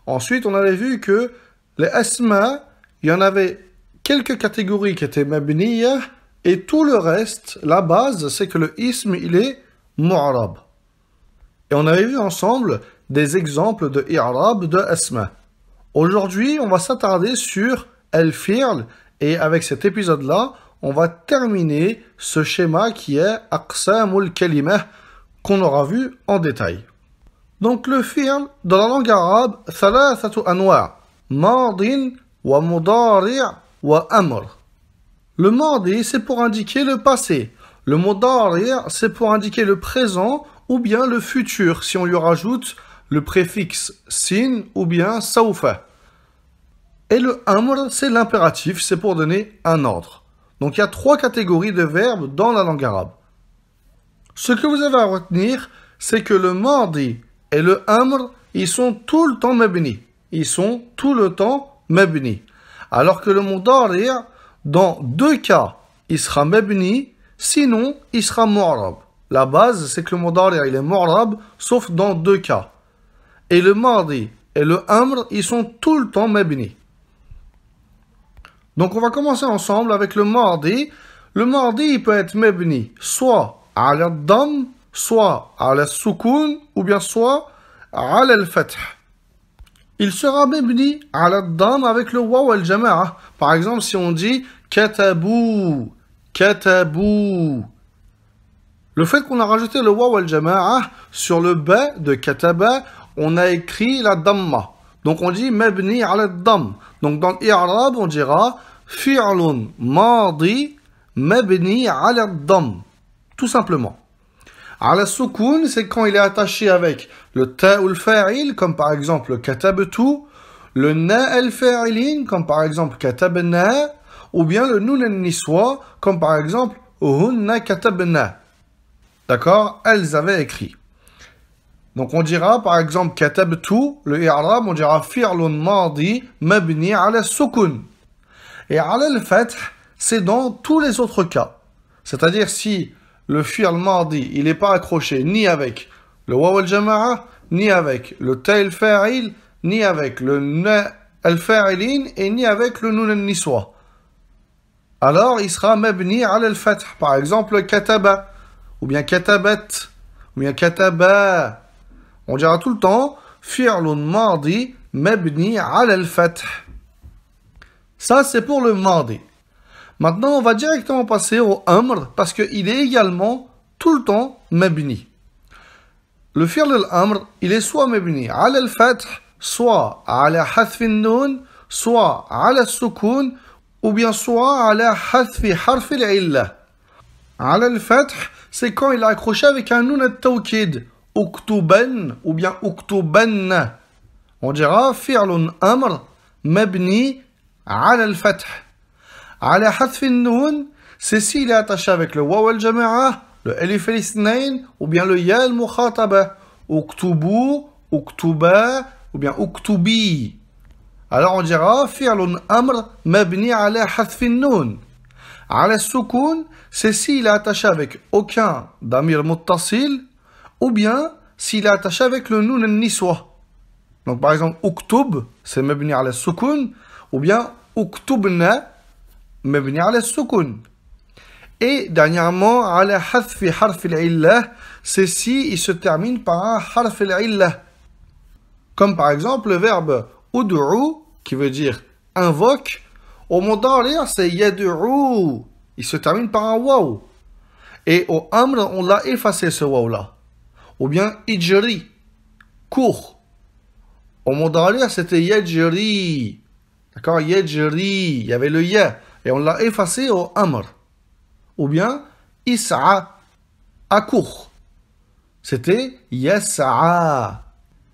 Speaker 1: Ensuite on avait vu que les asma, il y en avait quelques catégories qui étaient mabniyah et tout le reste, la base, c'est que le ism il est mu'rab. Et on avait vu ensemble des exemples de i'rab de asma. Aujourd'hui, on va s'attarder sur al-fi'l et avec cet épisode-là, on va terminer ce schéma qui est aqsamul kalimah qu'on aura vu en détail. Donc le fi'l dans la langue arabe, thalathatu anwa' madin wa mudari' wa amr. Le madi, c'est pour indiquer le passé. Le mudari', c'est pour indiquer le présent ou bien le futur, si on lui rajoute le préfixe sin ou bien sawfa. Et le amr, c'est l'impératif, c'est pour donner un ordre. Donc il y a trois catégories de verbes dans la langue arabe. Ce que vous avez à retenir, c'est que le madi et le amr, ils sont tout le temps mabni. Ils sont tout le temps mabni. Alors que le mudari', dans deux cas, il sera mabni, sinon il sera mu'rab. La base, c'est que le mudari' il est mu'rab, sauf dans deux cas. Et le madi et le amr, ils sont tout le temps mabni. Donc on va commencer ensemble avec le madi. Le madi, il peut être mabni, soit ala al-dam, soit ala al-sukun, ou bien soit ala al-fath. Il sera mabni ala al-dam avec le waw al-jama'a. Par exemple, si on dit katabu, katabu. Le fait qu'on a rajouté le waw al-jama'a sur le ba de kataba, on a écrit la damma. Donc on dit mabni ala al-dam. Donc dans l'I'rab, on dira fi'lun madi mabni ala al-dam. Tout simplement. Ala sukun, c'est quand il est attaché avec le ta ou le fa'il, comme par exemple le katabtu, le na al-fa'ilin, comme par exemple katabna, ou bien le nun al-niswa, comme par exemple hunna katabna. D'accord? Elles avaient écrit. Donc on dira par exemple katabtu, le i'rab, on dira fi'lun madi mabni ala sukun. Et ala al-fath, c'est dans tous les autres cas. C'est-à-dire si le fi'l madi, il n'est pas accroché ni avec le waw al-jama'a, ni avec le ta al-fa'il, ni avec le na al-fa'ilin et ni avec le nun al-niswa. Alors il sera mabni ala al-fath. Par exemple kataba, ou bien katabat, ou bien kataba. On dira tout le temps fi'lun madi mabni ala al-fath. Ça c'est pour le madi. Maintenant on va directement passer au amr parce qu'il est également tout le temps mabni. Le fi'l al-amr, il est soit mabni ala al-fath, soit ala hathf an-nun, soit ala al-sukun, ou bien soit ala hathfi harf al-illa. Ala al-fath, c'est quand il est accroché avec un nun at-tawkid. Uktuban ou bien uktubanna. On dira fi'lun amr mabni ala al-fath. Ala hathf an-nun, c'est s'il est attaché avec le waw al-jama'a, le alif al-ithnayn ou bien le ya al-mukhataba. Uktubu, uktuba ou bien uktubi. Alors on dira fi'lun amr mabni ala hathf an-nun. Ala al-sukun, c'est s'il est attaché avec aucun damir muttasil ou bien s'il est attaché avec le nun al-niswa. Donc par exemple, uktub, c'est mabni ala sukun, ou bien uktubna, mabni ala sukun. Et dernièrement, ala hathfi harf al-illah, c'est si il se termine par un harf al-illah. Comme par exemple le verbe ud'u, qui veut dire invoque, au mudari' c'est yad'u, il se termine par un waw. Et au amr, on l'a effacé ce waw là. Ou bien ijri, court. Au mudari' c'était yajri. D'accord, yajri, il y avait le ya et on l'a effacé au amr. Ou bien is'a, accourt. C'était yas'a.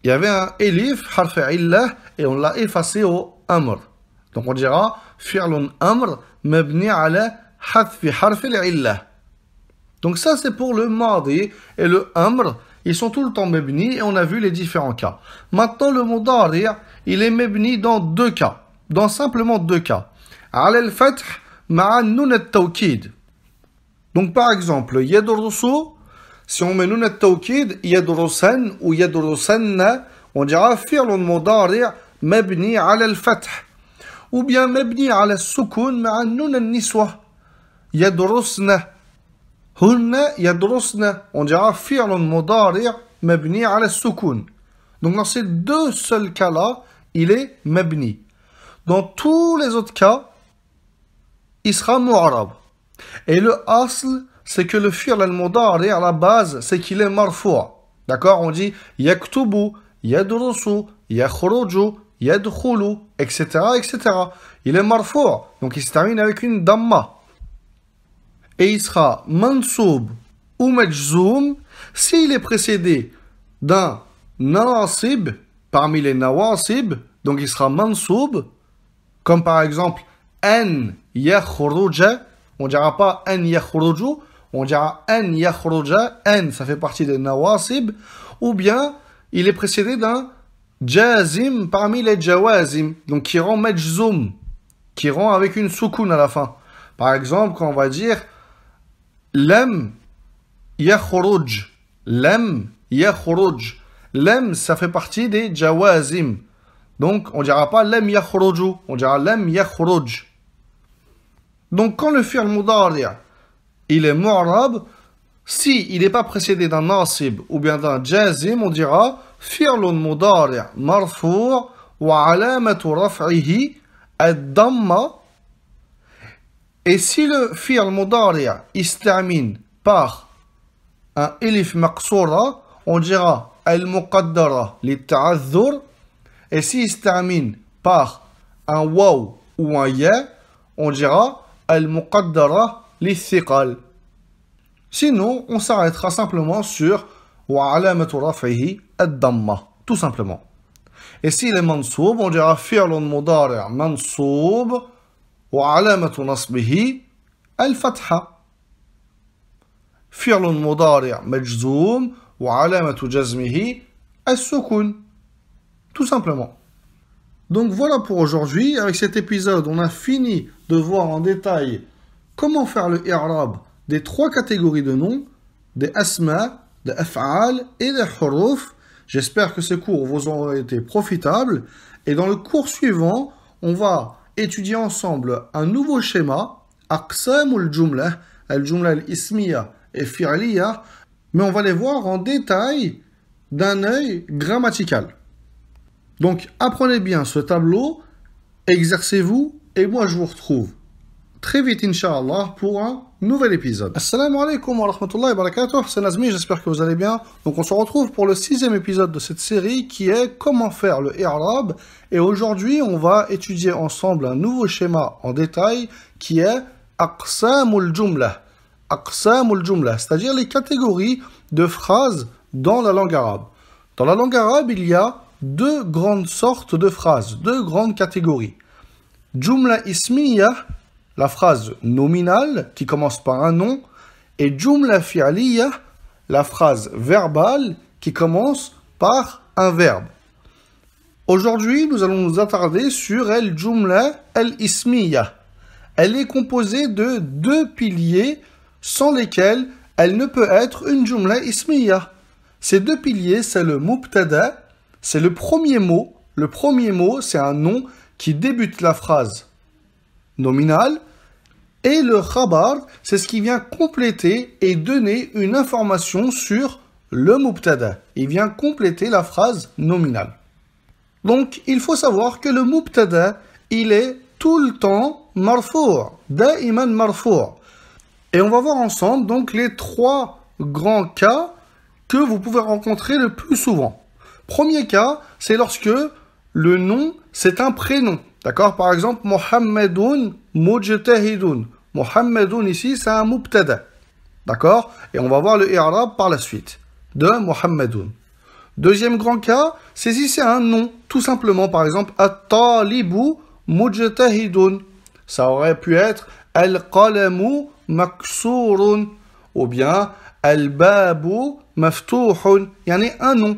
Speaker 1: Il y avait un elif, harf illah, et on l'a effacé au amr. Donc on dira fi'lun amr mabni ala hathfi harf illah. Donc ça c'est pour le madi et le amr. Ils sont tout le temps mabni et on a vu les différents cas. Maintenant, le mudari', il est mabni dans deux cas. Dans simplement deux cas. Ala al-fath ma'a nun at-tawkid. Donc par exemple, yadrusu, si on met nun at-tawkid, yadrusan ou yadrusanna, on dira fi'lun mudari' mabni ala al-fath. Ou bien mabni ala al-sukun ma'a nun al-niswa. Yadrusna. Hunna yadrusna, on dira fi'lun mudari' mabni ala al-sukun. Donc dans ces deux seuls cas-là, il est mabni. Dans tous les autres cas, il sera mu'arab. Et le asl, c'est que le fi'l al-mudari' à la base, c'est qu'il est marfou'. D'accord? On dit yaktubu, yadrusu, yakhruju, yadkhulu, etc., etc. Il est marfou', donc il se termine avec une damma. Et il sera mansoub ou majzoum s'il est précédé d'un nawasib parmi les nawasib, donc il sera mansoub, comme par exemple an yakhruja, on ne dira pas an yakhruju, on dira an yakhruja, an ça fait partie des nawasib, ou bien il est précédé d'un jazim parmi les jawazim, donc qui rend majzoum, qui rend avec une soukoun à la fin. Par exemple, quand on va dire lam yakhruj, lam yakhruj. Lam, ça fait partie des jawazim. Donc, on ne dira pas lam yakhruju, on dira lam yakhruj. Donc, quand le fi'l mudari' il est mu'rab, si il n'est pas précédé d'un nasib ou bien d'un jazim, on dira fi'lun mudari' marfu' wa alamatu raf'ihi ad-damma. Et si le fi'l mudari' il se termine par un elif maqsoura, on dira al-muqaddara li-ta'adhur. Et s'il se termine par un waw ou un ya, on dira al-muqaddara li-thiqal. Sinon, on s'arrêtera simplement sur wa alamatu raf'ihi ad-damma, tout simplement. Et s'il est mansoub, on dira fi'lun mudari' mansoub wa alamatu nasbihi al-fatha. فعل مضارع مجزوم وعلامة جزمه السكون. Tout simplement. Donc voilà pour aujourd'hui. Avec cet épisode, on a fini de voir en détail comment faire le i'rab des trois catégories de noms, des asma, des af'al et des huruf. J'espère que ces cours vous auront été profitables. Et dans le cours suivant, on va étudier ensemble un nouveau schéma, aqsam al-jumla, al-jumla al-ismiya et fi'liya, mais on va les voir en détail d'un œil grammatical. Donc, apprenez bien ce tableau, exercez-vous, et moi je vous retrouve très vite, Inch'Allah, pour un nouvel épisode. Assalamu alaikum wa rahmatullahi wa barakatuh, c'est Nazmi, j'espère que vous allez bien. Donc, on se retrouve pour le 6e épisode de cette série qui est comment faire le i'rab. Et aujourd'hui, on va étudier ensemble un nouveau schéma en détail qui est aqsamul jumla. Aqsamul jumla, c'est-à-dire les catégories de phrases dans la langue arabe. Dans la langue arabe, il y a deux grandes sortes de phrases, deux grandes catégories. Jumla ismiya, la phrase nominale qui commence par un nom, et Jumla fi'liya, la phrase verbale qui commence par un verbe. Aujourd'hui, nous allons nous attarder sur al-Jumla al-Ismiya. Elle est composée de deux piliers sans lesquels elle ne peut être une Jumla Ismiya. Ces deux piliers, c'est le Mubtada, c'est le premier mot. Le premier mot, c'est un nom qui débute la phrase nominale. Et le khabar, c'est ce qui vient compléter et donner une information sur le mubtada. Il vient compléter la phrase nominale. Donc, il faut savoir que le mubtada, il est tout le temps marfou', da'iman marfou'. Et on va voir ensemble donc les trois grands cas que vous pouvez rencontrer le plus souvent. Premier cas, c'est lorsque le nom, c'est un prénom. D'accord? Par exemple, Mohammedoun mujtahidun. Mohammedoun ici, c'est un mubtada. D'accord? Et on va voir le i'rab par la suite de Mohammedoun. Deuxième grand cas, c'est si c'est un nom. Tout simplement, par exemple, at-talibu mujtahidun. Ça aurait pu être al-qalamu maksurun. Ou bien al-babu maftuhun. Il y en a un nom.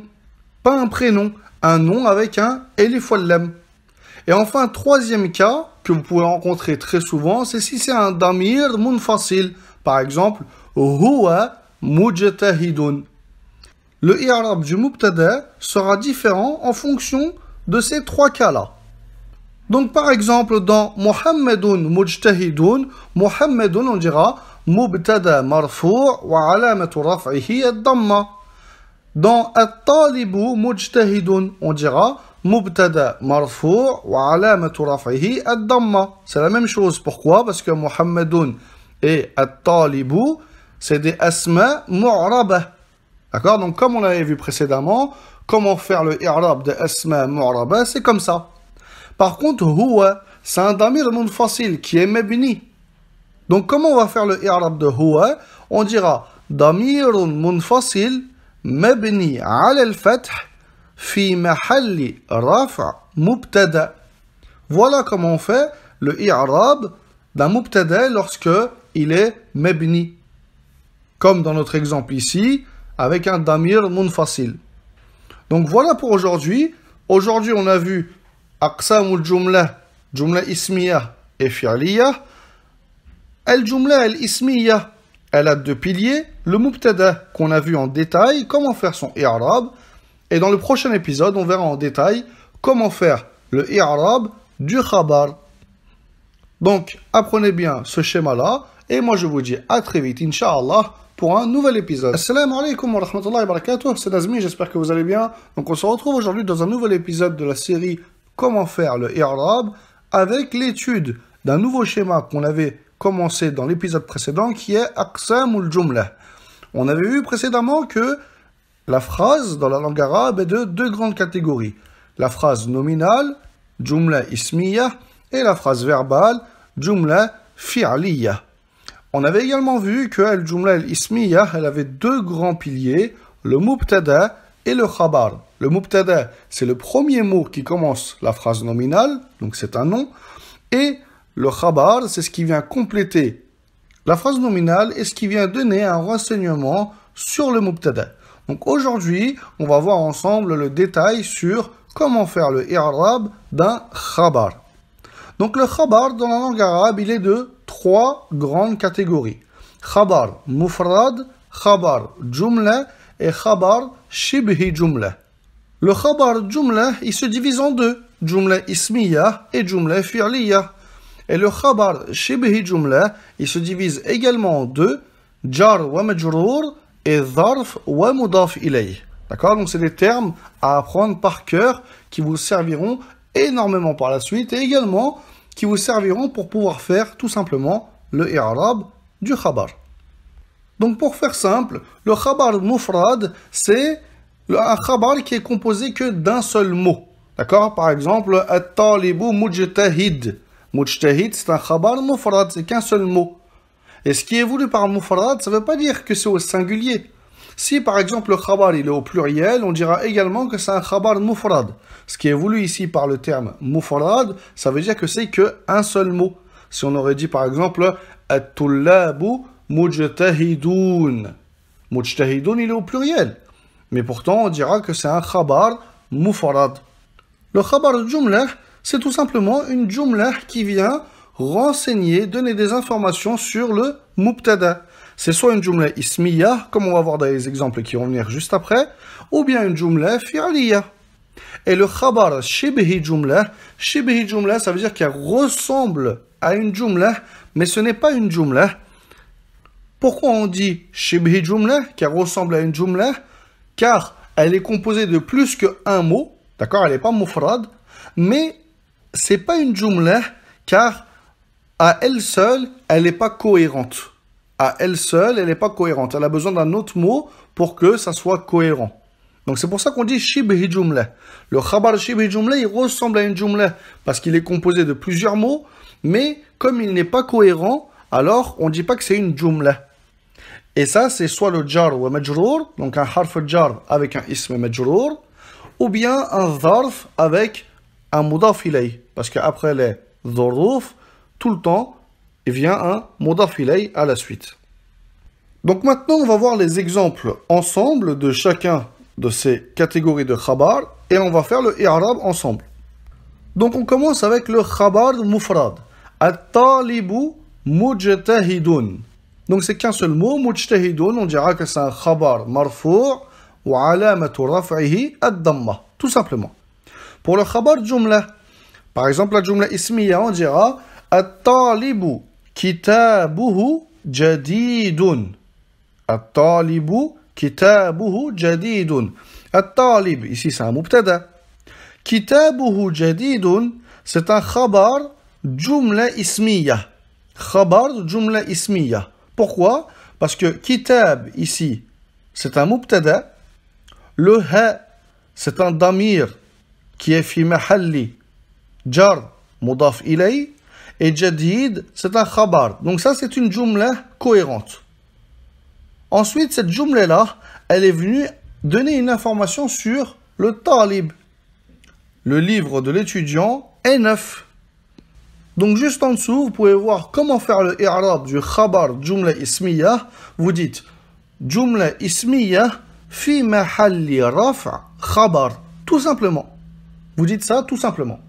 Speaker 1: Pas un prénom, un nom avec un elif wal lam. Et enfin, troisième cas que vous pouvez rencontrer très souvent, c'est si c'est un damir munfasil. Par exemple, huwa mujtahidun. Le i'rab du mubtada sera différent en fonction de ces trois cas-là. Donc, par exemple, dans Muhammadun mujtahidun, Muhammadun, on dira mubtada marfu' wa alamatu raf'ihi ad-damma. Dans at-talibu mujtahidun, on dira mubtada marfu' wa alamatu raf'ihi ad-damma. C'est la même chose. Pourquoi? Parce que Muhammadun et at-talibu, c'est des asma mu'rabah. D'accord? Donc, comme on l'avait vu précédemment, comment faire le i'rab de asma mu'rabah, c'est comme ça. Par contre, huwa, c'est un damir munfasil qui est mabni. Donc, comment on va faire le i'rab de huwa? On dira damirun munfasil مبني على الفتح في محل رفع مبتدا. Voilà comment on fait le i'rab d'un mubtada lorsque il est mabni. Comme dans notre exemple ici, avec un damir munfasil. Donc voilà pour aujourd'hui. Aujourd'hui, on a vu aqsamul jumla, jumla ismiya et fi'liya. Al-jumla al-ismiya, elle a deux piliers, le mubtada qu'on a vu en détail, comment faire son i'rab, et dans le prochain épisode, on verra en détail comment faire le i'rab du khabar. Donc, apprenez bien ce schéma-là, et moi je vous dis à très vite, Inch'Allah, pour un nouvel épisode. Assalamu alaikum wa rahmatullahi wa barakatuh, c'est Nazmi, j'espère que vous allez bien. Donc, on se retrouve aujourd'hui dans un nouvel épisode de la série Comment faire le i'rab, avec l'étude d'un nouveau schéma qu'on avait commencé dans l'épisode précédent qui est aqsamul jumla. On avait vu précédemment que la phrase dans la langue arabe est de deux grandes catégories. La phrase nominale, jumla ismiya, et la phrase verbale, jumla fi'liya. On avait également vu que al-jumla al-ismiya, elle avait deux grands piliers, le mubtada et le khabar. Le mubtada, c'est le premier mot qui commence la phrase nominale, donc c'est un nom, et le khabar, c'est ce qui vient compléter La phrase nominale est ce qui vient donner un renseignement sur le mubtada. Donc aujourd'hui, on va voir ensemble le détail sur comment faire le i'rab d'un khabar. Donc le khabar dans la langue arabe, il est de 3 grandes catégories. Khabar mufrad, khabar jumla et khabar shibhi jumla. Le khabar jumla, il se divise en deux, jumla ismiya et jumla fi'liya. Et le khabar shibhi jumla, il se divise également en deux, jar wa majrour et zarf wa mudaf ilayh. D'accord? Donc c'est des termes à apprendre par cœur qui vous serviront énormément par la suite et également qui vous serviront pour pouvoir faire tout simplement le i'rab du khabar. Donc pour faire simple, le khabar mufrad, c'est un khabar qui est composé que d'un seul mot. D'accord? Par exemple, at-talibu mujtahid. Mujtahid, c'est un khabar mufrad, c'est qu'un seul mot. Et ce qui est voulu par mufrad, ça ne veut pas dire que c'est au singulier. Si par exemple le khabar il est au pluriel, on dira également que c'est un khabar mufrad. Ce qui est voulu ici par le terme mufrad, ça veut dire que c'est qu'un seul mot. Si on aurait dit par exemple at-tullabu mujtahidun. Mujtahidun il est au pluriel. Mais pourtant on dira que c'est un khabar mufrad. Le khabar jumla, c'est tout simplement une jumla qui vient renseigner, donner des informations sur le mubtada. C'est soit une jumla ismiya, comme on va voir dans les exemples qui vont venir juste après, ou bien une jumla fi'liya. Et le khabar shibhi jumla, ça veut dire qu'elle ressemble à une jumla, mais ce n'est pas une jumla. Pourquoi on dit shibhi jumla, qu'elle ressemble à une jumla? Car elle est composée de plus qu'un mot, d'accord, elle n'est pas mufrad, mais c'est pas une jumla, car à elle seule, elle n'est pas cohérente. À elle seule, elle n'est pas cohérente. Elle a besoin d'un autre mot pour que ça soit cohérent. Donc c'est pour ça qu'on dit shibhi jumla. Le khabar shibhi jumla, il ressemble à une jumla parce qu'il est composé de plusieurs mots, mais comme il n'est pas cohérent, alors on ne dit pas que c'est une jumla. Et ça, c'est soit le jar ou majrour, donc un harf jar avec un ism majrour, ou bien un zarf avec un mudaf ilay. Parce qu'après les dhuruf, tout le temps, il vient un mudaf ilay à la suite. Donc maintenant, on va voir les exemples ensemble de chacun de ces catégories de khabar et on va faire le i'rab ensemble. Donc on commence avec le khabar mufrad. At-talibu mujtahidun. Donc c'est qu'un seul mot, mujtahidun, on dira que c'est un khabar marfou' wa alamatu raf'ihi ad-damma, tout simplement. Pour le khabar jumla, par exemple la jumla ismiya, on dira at-talibu kitabuhu jadidun. At-talibu kitabuhu jadidun. At-talib, ici c'est un mubtada. Kitabuhu jadidun, c'est un khabar jumla ismiya. Khabar jumla ismiya. Pourquoi? Parce que kitab, ici, c'est un mubtada. Le ha, c'est un damir qui est fi mahalli jar mudaf ilay. Et jadid, c'est un khabar. Donc ça, c'est une jumla cohérente. Ensuite, cette jumla-là, elle est venue donner une information sur le talib. Le livre de l'étudiant est neuf. Donc juste en dessous, vous pouvez voir comment faire le i'rab du khabar jumla ismiya. Vous dites jumla ismiya fi mahalli raf' khabar. Tout simplement. Vous dites ça tout simplement.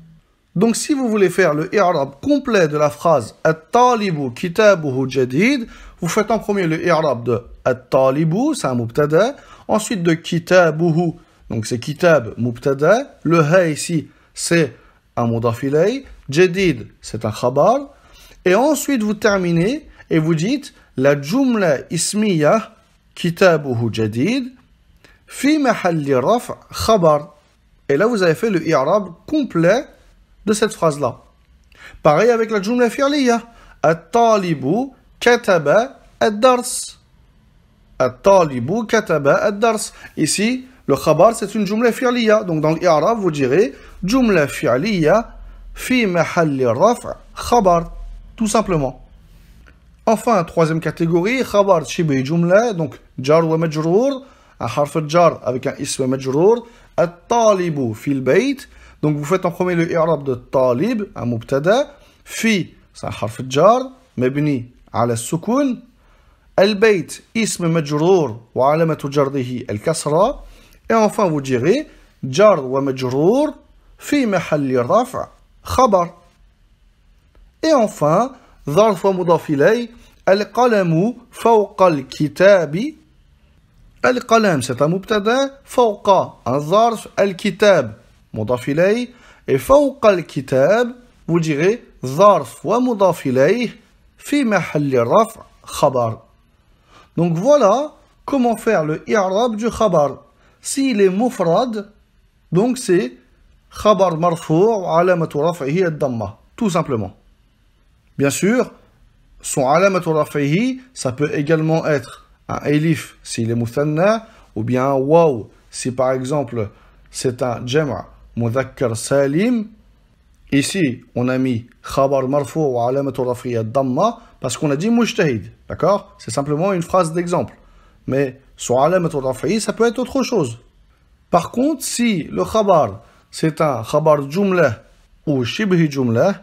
Speaker 1: Donc si vous voulez faire le i'rab complet de la phrase at-talibu kitabuhu jadid, vous faites en premier le i'rab de at-talibu, c'est un mubtada, ensuite de kitabuhu, donc c'est kitab mubtada, le ha ici c'est un mudaf ilay, jadid c'est un khabar, et ensuite vous terminez et vous dites la jumla ismiya kitabuhu jadid fi mahalli raf' khabar. Et là vous avez fait le i'rab complet de cette phrase-là. Pareil avec la jumla fi'liya. At-talibu kataba ad-dars. At-talibu kataba ad-dars. Ici, le khabar, c'est une jumla fi'liya. Donc dans l'i'rab, vous direz jumla fi'liya fi mahalli raf' khabar. Tout simplement. Enfin, troisième catégorie, khabar shibhi jumla. Donc jar wa majrour. Un harf jar avec un ism majrour. At-talibu fil bayt. Donc vous faites en premier le i'rab de talib, un mubtada. Fi, c'est un harf jar, mabni على السكون. البيت اسم مجرور وعلامة جره الكسرة. Et enfin vous direz جر ومجرور في محل رفع خبر. Et enfin ظرف ومضاف إليه. القلم فوق الكتاب. القلم c'est un مبتدا. فوق un ظرف. الكتاب مضاف إليه. Et فوق الكتاب vous direz ظرف ومضاف إليه في محل رفع خبر. Donc voilà comment faire le i'rab du khabar. S'il est mufrad, donc c'est khabar marfou' wa alamatu raf'ihi ad-damma, tout simplement. Bien sûr, son alamatu raf'ihi, ça peut également être un elif s'il est muthanna, ou bien un waw si par exemple c'est un jam' mudhakkar salim. Ici, on a mis khabar marfou' wa alamatu raf'ihi ad-damma parce qu'on a dit mujtahid, d'accord? C'est simplement une phrase d'exemple. Mais son alamatu raf'i, ça peut être autre chose. Par contre, si le khabar, c'est un khabar jumlah ou shibhi jumlah,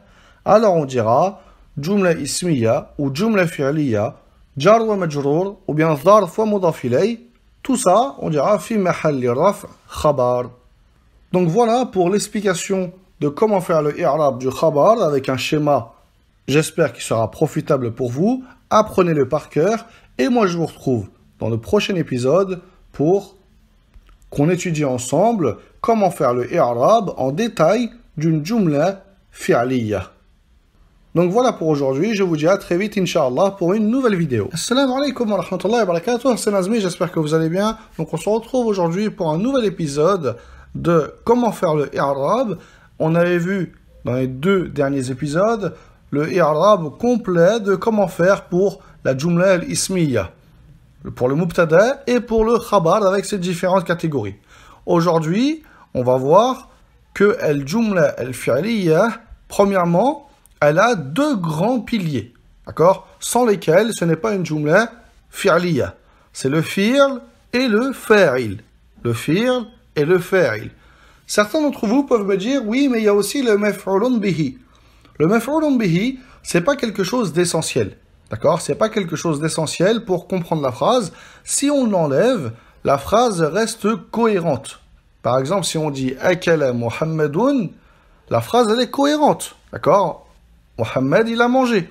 Speaker 1: alors on dira jumla ismiya ou jumla fi'liya, jar wa majrour, ou bien dharf wa mudaf ilay. Tout ça, on dira fi mahalli raf' khabar. Donc voilà pour l'explication de comment faire le i'rab du khabar avec un schéma, j'espère qu'il sera profitable pour vous. Apprenez-le par cœur et moi je vous retrouve dans le prochain épisode pour qu'on étudie ensemble comment faire le i'rab en détail d'une jumla fi'liya. Donc voilà pour aujourd'hui, je vous dis à très vite Inch'Allah pour une nouvelle vidéo. Assalamu alaikum wa rahmatullahi wa barakatuh, c'est Nazmi, j'espère que vous allez bien. Donc on se retrouve aujourd'hui pour un nouvel épisode de comment faire le i'rab. On avait vu dans les 2 derniers épisodes le i'rab complet de comment faire pour la jumla al-ismiya, pour le mubtada et pour le khabar avec ces différentes catégories. Aujourd'hui, on va voir que al-jumla al-fi'liya, premièrement, elle a 2 grands piliers, d'accord? Sans lesquels ce n'est pas une jumla fi'liya. C'est le fi'l et le fa'il. Le fi'l et le fa'il. Certains d'entre vous peuvent me dire, oui, mais il y a aussi le maf'ulun bihi. Le maf'ulun bihi, c'est pas quelque chose d'essentiel. D'accord? C'est pas quelque chose d'essentiel pour comprendre la phrase. Si on l'enlève, la phrase reste cohérente. Par exemple, si on dit akala Muhammadun, la phrase elle est cohérente. D'accord? Muhammad, il a mangé.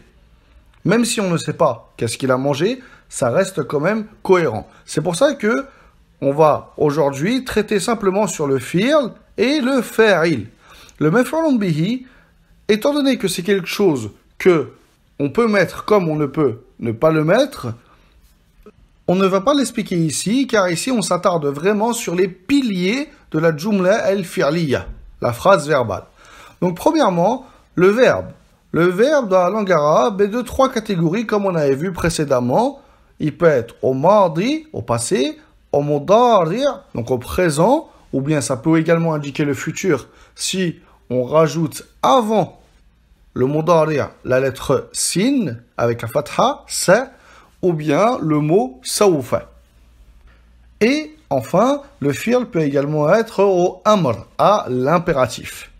Speaker 1: Même si on ne sait pas qu'est-ce qu'il a mangé, ça reste quand même cohérent. C'est pour ça que on va aujourd'hui traiter simplement sur le fi'l et le fa'il. Le maf'ulun bihi, étant donné que c'est quelque chose que on peut mettre comme on ne peut ne pas le mettre, on ne va pas l'expliquer ici, car ici on s'attarde vraiment sur les piliers de la jumla al-fi'liya, la phrase verbale. Donc premièrement, le verbe. Le verbe dans la langue arabe est de 3 catégories comme on avait vu précédemment. Il peut être au mardi, au passé, au mudari', donc au présent, ou bien ça peut également indiquer le futur si on rajoute avant le mudari' la lettre sin avec un fatha, sa, ou bien le mot sawfa. Et enfin, le fi'l peut également être au amr, à l'impératif.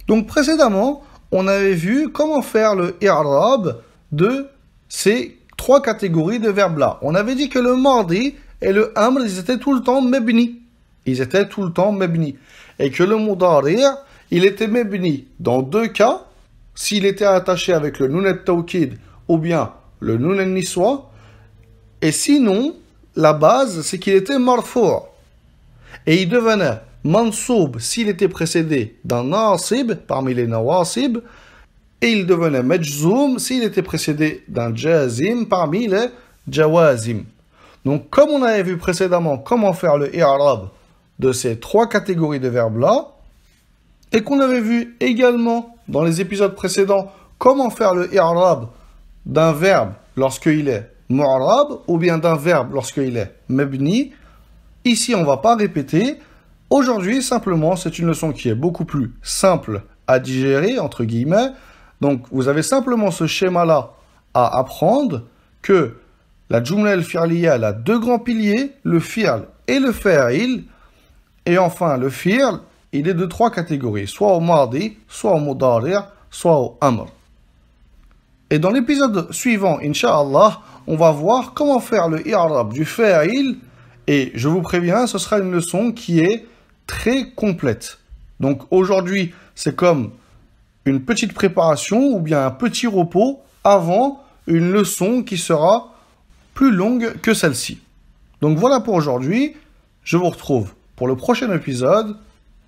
Speaker 1: Donc précédemment, on avait vu comment faire le i'rab de ces 3 catégories de verbes-là. On avait dit que le mardi et le amr, ils étaient tout le temps mebni. Ils étaient tout le temps mebni. Et que le mudari', il était mebni dans 2 cas, s'il était attaché avec le nun at-tawkid ou bien le nun an-niswa. Et sinon, la base, c'est qu'il était marfou'. Et il devenait mansoub s'il était précédé d'un nasib, parmi les nawasib. Et il devenait majzoum s'il était précédé d'un jazim, parmi les jawazim. Donc, comme on avait vu précédemment comment faire le i'rab de ces 3 catégories de verbes-là, et qu'on avait vu également dans les épisodes précédents comment faire le i'rab d'un verbe lorsqu'il est mu'rab ou bien d'un verbe lorsqu'il est mabni, ici on ne va pas répéter. Aujourd'hui, simplement, c'est une leçon qui est beaucoup plus simple à digérer, entre guillemets. Donc, vous avez simplement ce schéma-là à apprendre, que la jumla al-fi'liya a 2 grands piliers, le fi'l et le fa'il. Et enfin, le fi'l, il est de 3 catégories, soit au mardi, soit au mudari', soit au amr. Et dans l'épisode suivant, Inch'Allah, on va voir comment faire le i'rab du fa'il. Et je vous préviens, ce sera une leçon qui est très complète. Donc aujourd'hui, c'est comme une petite préparation ou bien un petit repos avant une leçon qui sera plus longue que celle-ci. Donc voilà pour aujourd'hui. Je vous retrouve pour le prochain épisode.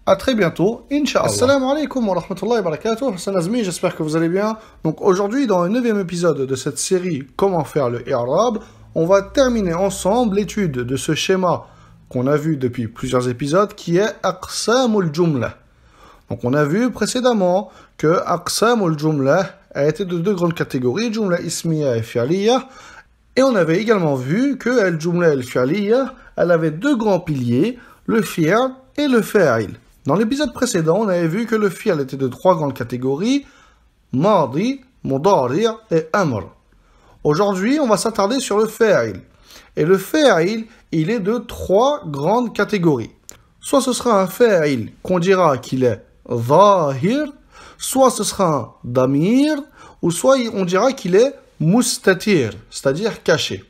Speaker 1: À très bientôt, Inch'Allah. Assalamu alaikum wa rahmatullahi wa barakatuh. C'est Nazmi, j'espère que vous allez bien. Donc aujourd'hui, dans le 9e épisode de cette série Comment faire le i'rab, on va terminer ensemble l'étude de ce schéma qu'on a vu depuis plusieurs épisodes qui est Aqsamul Jumla. Donc on a vu précédemment que Aqsamul Jumla a été de deux grandes catégories, Jumla Ismiya et Fi'liya. Et on avait également vu que Al-Jumla et Al-Fi'liya, elle avait deux grands piliers, le fi'l et le fa'il. Dans l'épisode précédent, on avait vu que le fi'l était de trois grandes catégories, Madi, Mudari' et Amr. Aujourd'hui, on va s'attarder sur le fa'il. Et le fa'il, il est de trois grandes catégories. Soit ce sera un fa'il qu'on dira qu'il est zahir, soit ce sera un damir, ou soit on dira qu'il est mustatir, c'est-à-dire caché.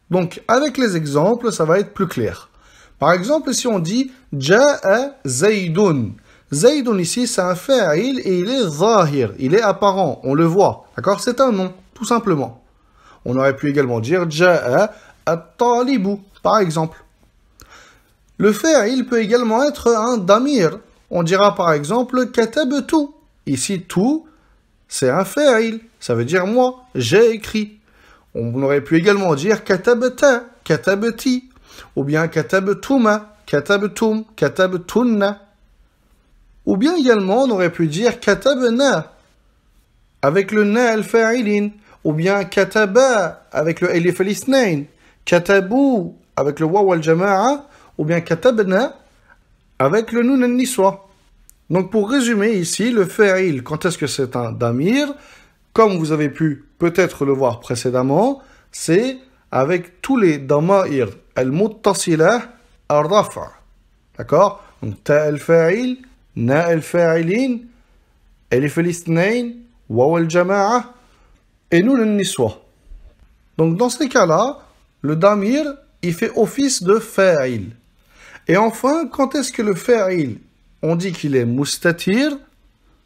Speaker 1: Donc, avec les exemples, ça va être plus clair. Par exemple, si on dit « Ja'a Zaydun ». Zaydun ici, c'est un fa'il et il est zahir, il est apparent, on le voit. D'accord? C'est un nom, tout simplement. On aurait pu également dire « Ja'a at-talibu », par exemple. Le fa'il peut également être un damir. On dira par exemple « Katabtu ». Ici, « tu », c'est un fa'il, ça veut dire « moi », j'ai écrit. On aurait pu également dire « Katabta », « Katabti ». Ou bien katabtuma, katabtum, katabtunna. Ou bien également, on aurait pu dire katabna, avec le na al-fa'ilin. Ou bien kataba, avec le elif al-ithnain. Katabu, avec le waw al-jama'a. Ou bien katabna, avec le nun al-niswa. Donc pour résumer ici, le fa'il, quand est-ce que c'est un damir? Comme vous avez pu peut-être le voir précédemment, c'est avec tous les dama'ir al-muttasilah al-rafa. D'accord? Donc ta al-fa'il, na al-fa'ilin, elif al-ithnain, waw al-jama'a et nun al-niswa. Donc dans ces cas-là, le damir, il fait office de fa'il. Et enfin, quand est-ce que le fa'il, on dit qu'il est mustatir,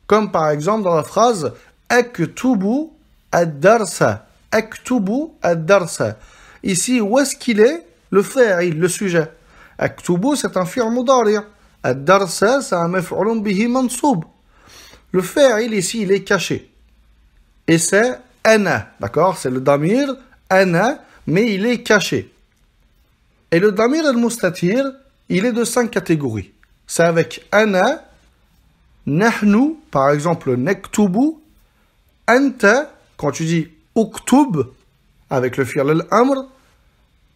Speaker 1: comme par exemple dans la phrase aktubu ad-darsa. Aktubu ad-darsa. Ici, où est-ce qu'il est? Le fa'il, le sujet. Aktubu, c'est un fi'l mudari'. Ad-darsa, c'est un maf'ulun bihi mansoub. Le fa'il ici, il est caché. Et c'est ana, d'accord? C'est le damir, ana, mais il est caché. Et le damir al-mustatir, il est de 5 catégories. C'est avec ana, nahnu, par exemple, naktubu, anta, quand tu dis uktub, avec le fi'l al-amr,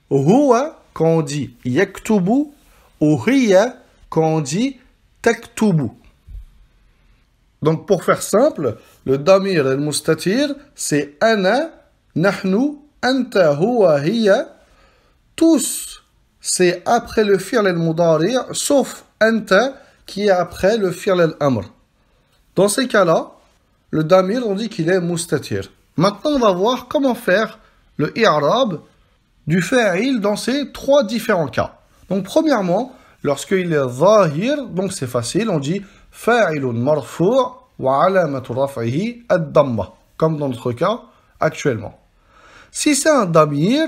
Speaker 1: huwa, quand on dit yaktubu, ou hiya, quand on dit taktubu. Donc, pour faire simple, le damir al-mustatir, c'est ana, nahnu, anta, huwa, hiya. Tous, c'est après le fi'l al-mudari', sauf anta, qui est après le fi'l al-amr. Dans ces cas-là, le damir, on dit qu'il est mustatir. Maintenant, on va voir comment faire le i'rab du fa'il dans ces trois différents cas. Donc, premièrement, lorsqu'il est zahir, donc c'est facile, on dit fa'ilun marfu' wa alamatu raf'ihi ad-damma, comme dans notre cas actuellement. Si c'est un damir,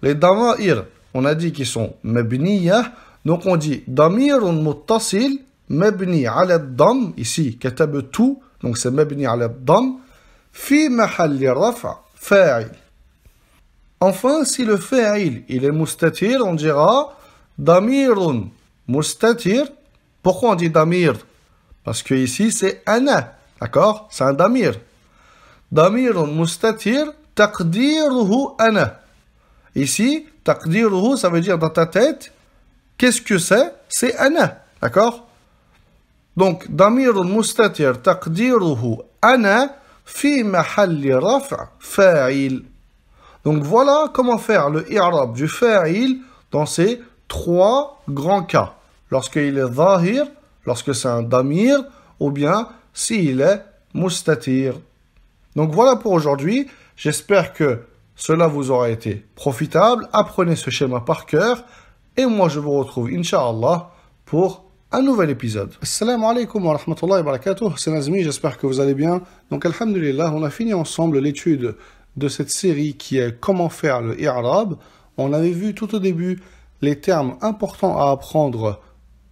Speaker 1: les dama'ir, on a dit qu'ils sont mabniyah, donc on dit damirun muttasil mabni ala ad-damm, ici katabtu, donc c'est mabni ala ad-damm, fi mahalli raf' fa'il. Enfin, si le fa'il, il est mustatir, on dira damirun mustatir. Pourquoi on dit damir? Parce que ici, c'est ana, d'accord? C'est un damir. Damirun mustatir, taqdiruhu ana. Ici, taqdiruhu, ça veut dire dans ta tête, qu'est-ce que c'est? C'est ana, d'accord? Donc, damirun mustatir, taqdiruhu ana, fi mahalli raf' fa'il. Donc voilà comment faire le i'rab du fa'il dans ces trois grands cas. Lorsqu'il est zahir, lorsque c'est un damir, ou bien s'il est mustatir. Donc voilà pour aujourd'hui. J'espère que cela vous aura été profitable. Apprenez ce schéma par cœur. Et moi, je vous retrouve, Inch'Allah, pour un nouvel épisode. Assalamu alaikum wa rahmatullahi wa barakatuh. C'est Nazmi, j'espère que vous allez bien. Donc, alhamdulillah, on a fini ensemble l'étude de cette série qui est Comment faire le i'rab. On avait vu tout au début les termes importants à apprendre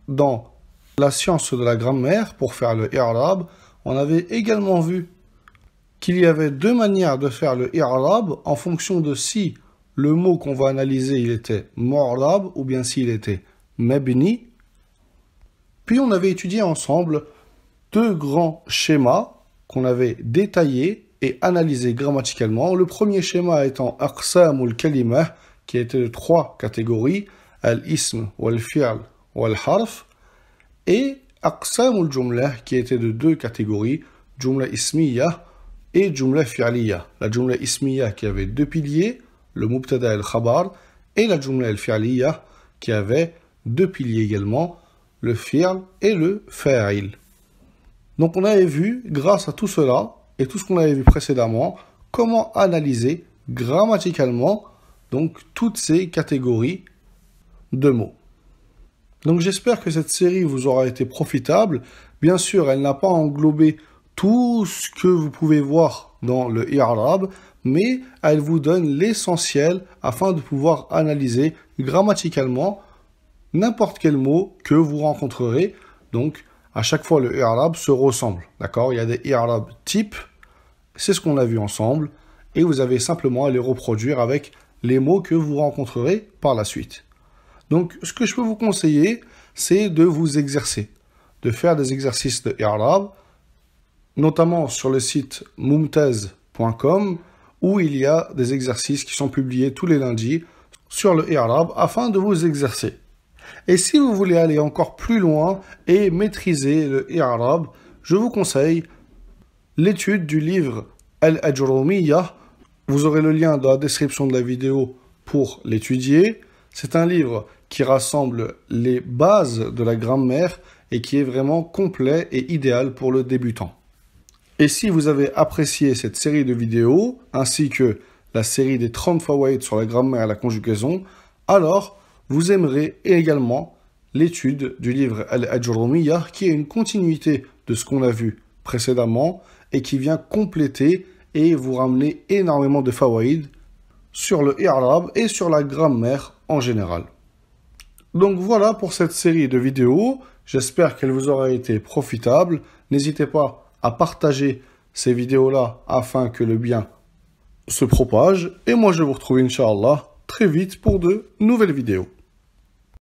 Speaker 1: dans la science de la grammaire pour faire le i'rab. On avait également vu qu'il y avait deux manières de faire le i'rab en fonction de si le mot qu'on va analyser il était mu'rab ou bien s'il était mabni. Puis on avait étudié ensemble deux grands schémas qu'on avait détaillés et analysés grammaticalement. Le premier schéma étant aqsamul kalimah, qui était de trois catégories, al-ism, wal-fi'l, wal-harf, et aqsamul jumlah, qui était de deux catégories, jumla ismiyah et jumla fi'liyah. La jumla ismiyah qui avait deux piliers, le mubtada et le khabar, et la jumla al-fi'liyah qui avait deux piliers également, le fi'l et le fa'il. Donc on avait vu, grâce à tout cela, et tout ce qu'on avait vu précédemment, comment analyser grammaticalement donc toutes ces catégories de mots. Donc j'espère que cette série vous aura été profitable. Bien sûr, elle n'a pas englobé tout ce que vous pouvez voir dans le i'rab, mais elle vous donne l'essentiel afin de pouvoir analyser grammaticalement n'importe quel mot que vous rencontrerez. Donc à chaque fois le i'rab se ressemble, d'accord? Il y a des i'rab types, c'est ce qu'on a vu ensemble, et vous avez simplement à les reproduire avec les mots que vous rencontrerez par la suite. Donc, ce que je peux vous conseiller, c'est de vous exercer, de faire des exercices de i'rab, notamment sur le site mumtaz.com, où il y a des exercices qui sont publiés tous les lundis sur le i'rab afin de vous exercer. Et si vous voulez aller encore plus loin et maîtriser le i'rab, je vous conseille l'étude du livre Al-Ajrumiyyah. Vous aurez le lien dans la description de la vidéo pour l'étudier. C'est un livre qui rassemble les bases de la grammaire et qui est vraiment complet et idéal pour le débutant. Et si vous avez apprécié cette série de vidéos, ainsi que la série des 30 fawaïd sur la grammaire et la conjugaison, alors vous aimerez également l'étude du livre Al-Ajrumiyyah, qui est une continuité de ce qu'on a vu précédemment et qui vient compléter et vous ramener énormément de fawaïd sur le i'rab et sur la grammaire en général. Donc voilà pour cette série de vidéos, j'espère qu'elle vous aura été profitable. N'hésitez pas à partager ces vidéos-là afin que le bien se propage. Et moi je vous retrouve Inch'Allah très vite pour de nouvelles vidéos.